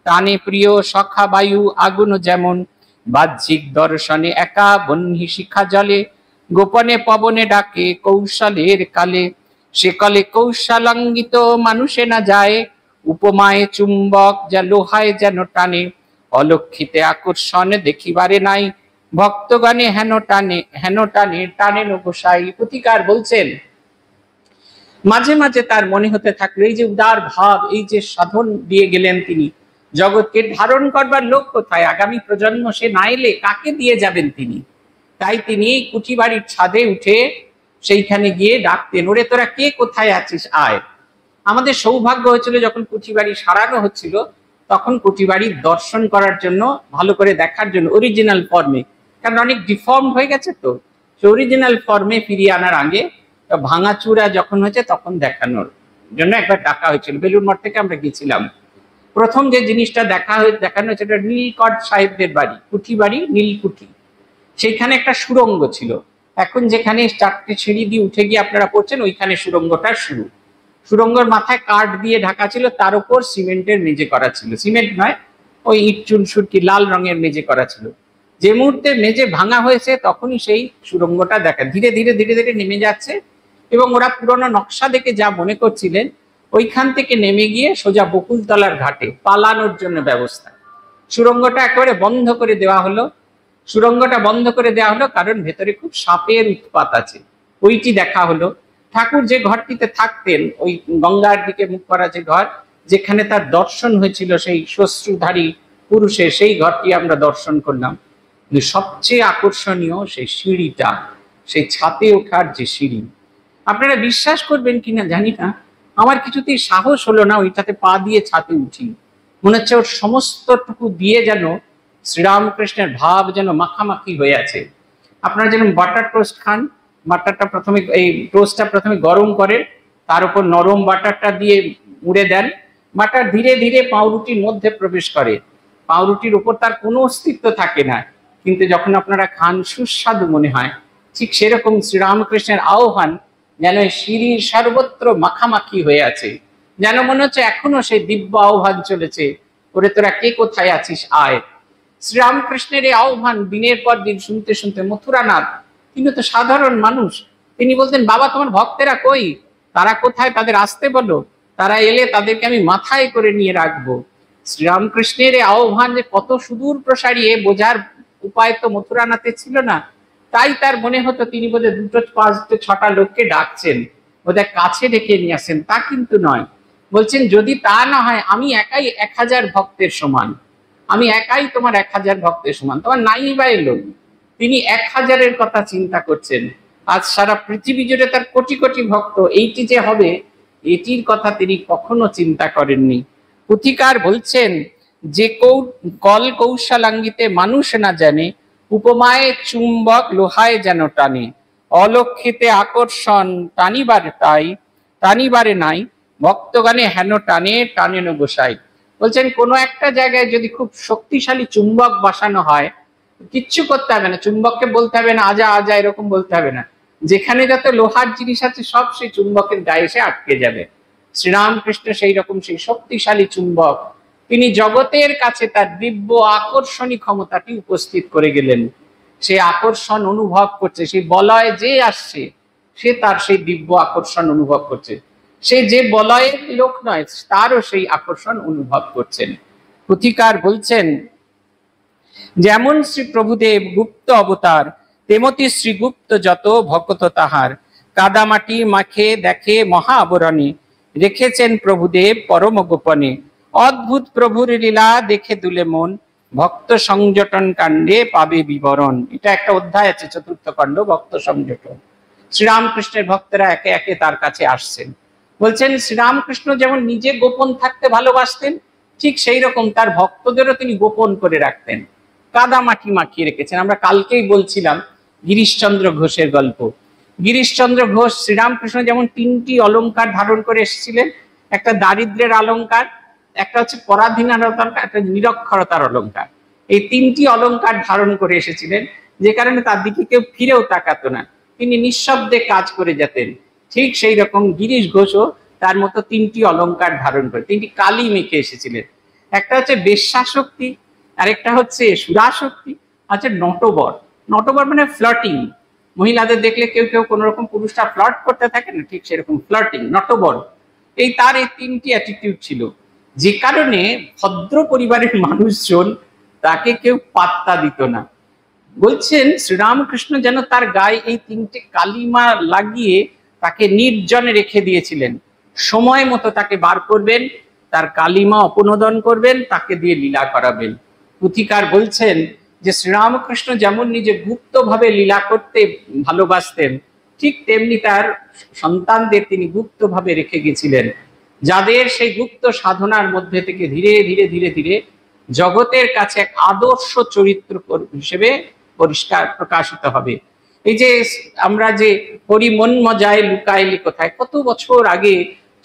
টানে প্রিয় সখা বায়ু আগুন যেমন, বাহ্যিক দর্শনে একা বহ্নি শিখা জলে, গোপনে পবনে ডাকে কৌশলের কালে, সে কলে কৌশলাঙ্গিত মানুষে না যায়, উপমায় চুম্বক যা লোহায় যেন টানে, অলক্ষিতে আকর্ষণ দেখিবারে নাই, ভক্তগণে হেন টানে হেন টানে টানেন গোসাই। পুথিকার বলছেন, মাঝে মাঝে তার মনে হতে থাকলো এই যে উদার ভাব, এই যে সাধন দিয়ে গেলেন তিনি, জগৎকে ধারণ করবার লোক কোথায়, আগামী প্রজন্ম সে না এলে কাকে দিয়ে যাবেন তিনি? তাই তিনি কুঠি বাড়ির ছাদে উঠে সেইখানে গিয়ে ডাকতেন, ওরে তোরা কে কোথায় আছিস আয়। আমাদের সৌভাগ্য হয়েছিল যখন কুঠি বাড়ি সারানো হচ্ছিল, তখন কুঠি বাড়ির দর্শন করার জন্য, ভালো করে দেখার জন্য অরিজিনাল ফর্মে, কারণ অনেক ডিফর্ম হয়ে গেছে তো, সে অরিজিনাল ফর্মে ফিরিয়ে আনার আগে ভাঙাচুরা যখন হয়েছে তখন দেখানোর জন্য একবার ডাকা হয়েছিল। বেলুড় মঠ থেকে আমরা গেছিলাম। প্রথম যে জিনিসটা দেখানো হয়েছে এটা নীলকণ্ঠ সাহেবদের বাড়ি, কুঠি বাড়ি নীলকুঠি। সেইখানে একটা সুড়ঙ্গ ছিল, এখন যেখানে 4টে সিঁড়ি দিয়ে উঠে গিয়ে আপনারা পড়ছেন, ওইখানে সুড়ঙ্গটা শুরু। সুড়ঙ্গর মাথায় কাঠ দিয়ে ঢাকা ছিল, তার উপর সিমেন্টের মেঝে করা ছিল, সিমেন্ট নয় ওই ইট চুন সুরকি লাল রঙের মেঝে করা ছিল। যে মুহূর্তে মেঝে ভাঙা হয়েছে তখনই সেই সুড়ঙ্গটা দেখা ধীরে ধীরে ধীরে ধীরে নেমে যাচ্ছে, এবং ওরা পুরনো নকশা দেখে যা মনে করছিলেন ওইখান থেকে নেমে গিয়ে সোজা বকুলতলার ঘাটে পালানোর জন্য ব্যবস্থা। সুড়ঙ্গটা একেবারে বন্ধ করে দেওয়া হলো। সুড়ঙ্গটা বন্ধ করে দেওয়া হলো কারণ ভেতরে খুব সাপের উৎপাত আছে, ওইটি দেখা হলো। ঠাকুর যে ঘরটিতে থাকতেন, ওই গঙ্গার দিকে মুখ করা যে ঘর, যেখানে তার দর্শন হয়েছিল সেই শ্বশ্রুধারী পুরুষের, সেই ঘরটি আমরা দর্শন করলাম। কিন্তু সবচেয়ে আকর্ষণীয় সেই সিঁড়িটা, সেই ছাদে ওঠার যে সিঁড়ি, আপনারা বিশ্বাস করবেন কিনা জানি না, আমার কিছুতেই সাহস হলো না ওইটাতে পা দিয়ে ছাদে উঠি। মনে হচ্ছে ওর সমস্তটুকু দিয়ে যেন শ্রীরামকৃষ্ণের ভাব যেন মাখামাখি হয়ে আছে। আপনারা যেন বাটার টোস্ট খান, বাটারটা প্রথমে, এই টোস্টটা প্রথমে গরম করে, তার উপর নরম বাটারটা দিয়ে মুড়ে দেন, বাটার ধীরে ধীরে পাউরুটির মধ্যে প্রবেশ করে, পাউরুটির উপর তার কোনো অস্তিত্ব থাকে না, কিন্তু যখন আপনারা খান সুস্বাদু মনে হয়। ঠিক সেরকম শ্রীরামকৃষ্ণের আহ্বান যেন সিঁড়ির সর্বত্র মাখামাখি হয়ে আছে, যেন মনে হচ্ছে এখনো সেই দিব্য আহ্বান চলেছে, ওরে তোরা কে কোথায় আছিস আয়। শ্রীরামকৃষ্ণের এই আহ্বান দিনের পর দিন শুনতে শুনতে মথুরানাথ, তিনি তো সাধারণ মানুষ, তিনি বলতেন, বাবা তোমার ভক্তেরা কই, তারা কোথায়, তাদের আসতে বলো, তারা এলে তাদেরকে আমি মাথায় করে নিয়ে রাখবো। শ্রীরামকৃষ্ণের এই আহ্বান যে কত সুদূর প্রসারী বোঝার উপায় তো মথুরানাথে ছিল না। তাই তার মনে হতো তিনি বোধহয় 2, 5, 6টা লোককে ডাকছেন, বোধহয় কাছে ডেকে নিয়ে আসেন, তা কিন্তু নয়। বলছেন যদি তা না হয় আমি একাই 1000 ভক্তের সমান, আমি একাই তোমার 1000 ভক্তের সমান, তোমার নাই বা এলো। তিনি 1000-এর কথা চিন্তা করছেন। আজ সারা পৃথিবী জুড়ে তার কোটি কোটি ভক্ত, এইটি যে হবে এটির কথা তিনি কখনো চিন্তা করেননি। পুথিকার বলছেন যে কল কৌশলাঙ্গিতে মানুষ না জানে, উপমায় চুম্বক লোহায় যেন টানে, অলক্ষিতে আকর্ষণ টানিবারে নাই, ভক্তগণে হেন টানে টানেন গোসাই। বলছেন কোনো একটা জায়গায় যদি খুব শক্তিশালী চুম্বক বসানো হয়, কিচ্ছু করতে হবে না, চুম্বককে বলতে হবে না আজা আজা, এরকম বলতে হবে না, যেখানে যত লোহার জিনিস আছে সব সেই চুম্বকের গায়ে এসে আটকে যাবে। শ্রীরামকৃষ্ণ সেই রকম সেই শক্তিশালী চুম্বক, তিনি জগতের কাছে তার দিব্য আকর্ষণী ক্ষমতাটি উপস্থিত করে গেলেন। সে আকর্ষণ অনুভব করছে, সেই বলয় যে আসছে সে তার সেই দিব্য আকর্ষণ অনুভব করছে, সে যে বলয়ের লোক নয় তারও সেই আকর্ষণ অনুভব করছেন। পুথিকার বলছেন যেমন শ্রী প্রভুদেব গুপ্ত অবতার, তেমতি শ্রীগুপ্ত যত ভক্ত তাহার, কাদামাটি মাখে দেখে মহা আবরণে, রেখেছেন প্রভুদেব পরম গোপনে, অদ্ভুত প্রভুর লীলা দেখে দুলে মন, ভক্ত সংযটন কাণ্ডে পাবে বিবরণ। এটা একটা অধ্যায় আছে 4th খণ্ড, ভক্ত সংযটন। শ্রীরামকৃষ্ণের ভক্তরা একে একে তার কাছে আসছেন। বলছেন শ্রীরামকৃষ্ণ যেমন নিজে গোপন থাকতে ভালোবাসতেন, ঠিক সেই রকম তার ভক্তদেরও তিনি গোপন করে রাখতেন, কাদা মাটি মাখিয়ে রেখেছেন। আমরা কালকেই বলছিলাম গিরিশচন্দ্র ঘোষের গল্প। গিরিশচন্দ্র ঘোষ শ্রীরামকৃষ্ণ যেমন 3টি অলংকার ধারণ করে এসেছিলেন, একটা দারিদ্রের অলংকার, একটা হচ্ছে পরাধীনার অলংকার, একটা নিরক্ষরতার অলংকার। এই 3টি অলংকার ধারণ করে এসেছিলেন, যে কারণে তার দিকে কেউ ফিরেও তাকাতো না, তিনি নিঃশব্দে কাজ করে যেতেন। ঠিক সেই রকম গিরিশ ঘোষও তার মতো 3টি অলংকার ধারণ করে 3টি কালি মেখে এসেছিলেন। একটা হচ্ছে বেশ্যাশক্তি, আরেকটা হচ্ছে সুরাশক্তি, আছে নটবর। নটবর মানে ফ্লার্টিং, মহিলাদের দেখলে কেউ কেউ কোন রকম পুরুষরা ফ্লার্ট করতে থাকে না, ঠিক সেরকম ফ্লার্টিং, নটবর। তার এই 3টি অ্যাটিটিউড ছিল, যে কারণে ভদ্র পরিবারের মানুষজন তাকে কেউ পাত্তা দিত না। বলছেন শ্রীরামকৃষ্ণ যেন তার গায়ে এই 3টে কালিমা লাগিয়ে তাকে নির্জনে রেখে দিয়েছিলেন, সময় মতো তাকে বার করবেন, তার কালিমা অপনোদন করবেন, তাকে দিয়ে লীলা করাবেন। পুথিকার বলছেন যে শ্রীরামকৃষ্ণ যেমন নিজে গুপ্তভাবে লীলা করতে ভালোবাসতেন, ঠিক তেমনি তার সন্তানদের তিনি গুপ্তভাবে রেখে গেছিলেন, যাদের সেই গুপ্ত সাধনার মধ্যে থেকে ধীরে ধীরে ধীরে ধীরে জগতের কাছে এক আদর্শ চরিত্র হিসেবে পরিষ্কার প্রকাশিত হবে। এই যে আমরা যে হরি মন মজায় লুকাইলি কোথায়, কত বছর আগে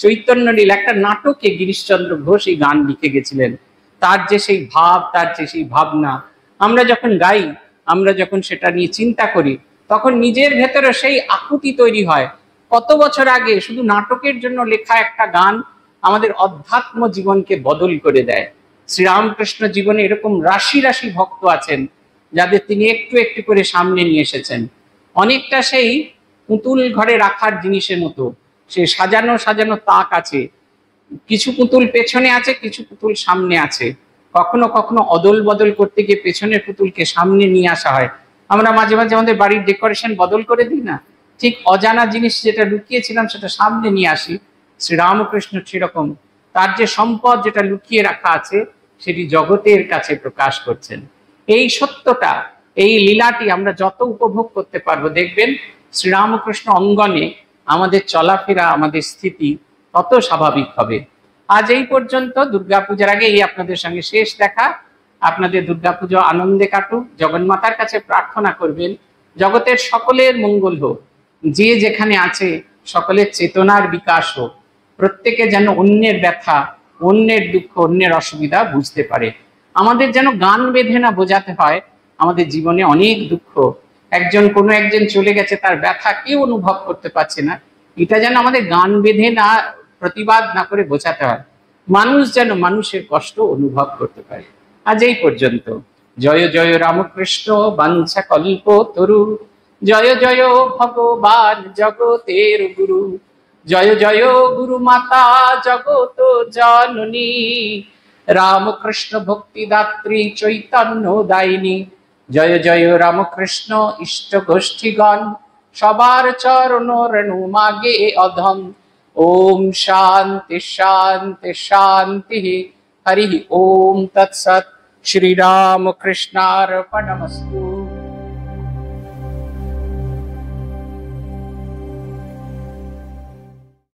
চৈতন্য লীলা একটা নাটকে গিরিশচন্দ্র ঘোষ এই গান লিখে গেছিলেন। তার যে সেই ভাব, তার যে সেই ভাবনা, আমরা যখন গাই, আমরা যখন সেটা নিয়ে চিন্তা করি, তখন নিজের ভেতরে সেই আকুতি তৈরি হয়। কত বছর আগে শুধু নাটকের জন্য লেখা একটা গান আমাদের অধ্যাত্ম জীবনকে বদল করে দেয়। শ্রীরামকৃষ্ণ জীবনে এরকম রাশি রাশি ভক্ত আছেন যাদের তিনি একটু একটু করে সামনে নিয়ে এসেছেন। অনেকটা সেই পুতুল ঘরে রাখার জিনিসের মতো, সে সাজানো সাজানো তাক আছে, কিছু পুতুল পেছনে আছে, কিছু পুতুল সামনে আছে। কখনো কখনো অদল বদল করতে গিয়ে পেছনের পুতুলকে সামনে নিয়ে আসা হয়। আমরা মাঝে মাঝে আমাদের বাড়ির ডেকোরেশন বদল করে দিই না, ঠিক অজানা জিনিস যেটা লুকিয়েছিলাম সেটা সামনে নিয়ে আসি। শ্রীরামকৃষ্ণ সেরকম তার যে সম্পদ যেটা লুকিয়ে রাখা আছে সেটি জগতের কাছে প্রকাশ করছেন। এই সত্যটা, এই লীলাটি আমরা যত উপভোগ করতে পারবো, দেখবেন শ্রীরামকৃষ্ণ অঙ্গনে আমাদের চলাফেরা, আমাদের স্থিতি তত স্বাভাবিক হবে। আজ এই পর্যন্ত। দুর্গাপূজার আগে এই আপনাদের সঙ্গে শেষ দেখা। আপনাদের দুর্গাপুজো আনন্দে কাটুক। জগন্মাতার কাছে প্রার্থনা করবেন জগতের সকলের মঙ্গল হোক, যে যেখানে আছে সকলের চেতনার বিকাশ হোক, প্রত্যেকে যেন অন্যের ব্যথা, অন্যের দুঃখ, অন্যের অসুবিধা বুঝতে পারে। আমাদের যেন গান বেঁধে না বোঝাতে হয় আমাদের জীবনে অনেক দুঃখ, কোনো একজন চলে গেছে, তার ব্যথা কেউ অনুভব করতে পারছে না, এটা যেন আমাদের গান বেঁধে না, প্রতিবাদ না করে বোঝাতে হয়। মানুষ যেন মানুষের কষ্ট অনুভব করতে পারে। আজ এই পর্যন্ত। জয় জয় রামকৃষ্ণ বাঞ্ছা কল্প তরু, জয় জয় ভগবান জগতের গুরু, জয় জয় গুরু মাতা জগত জননী, রামকৃষ্ণ ভক্তিদাত্রী চৈতন্য দায়িনী, জয় জয় রামকৃষ্ণ ইষ্ট গোষ্ঠীগণ, সবার চরণ রেণু মাগে অধম। ওম শান্তি শান্তি শান্তি। হরি ওম তৎসৎ। শ্রীরামকৃষ্ণার্পণমস্তু।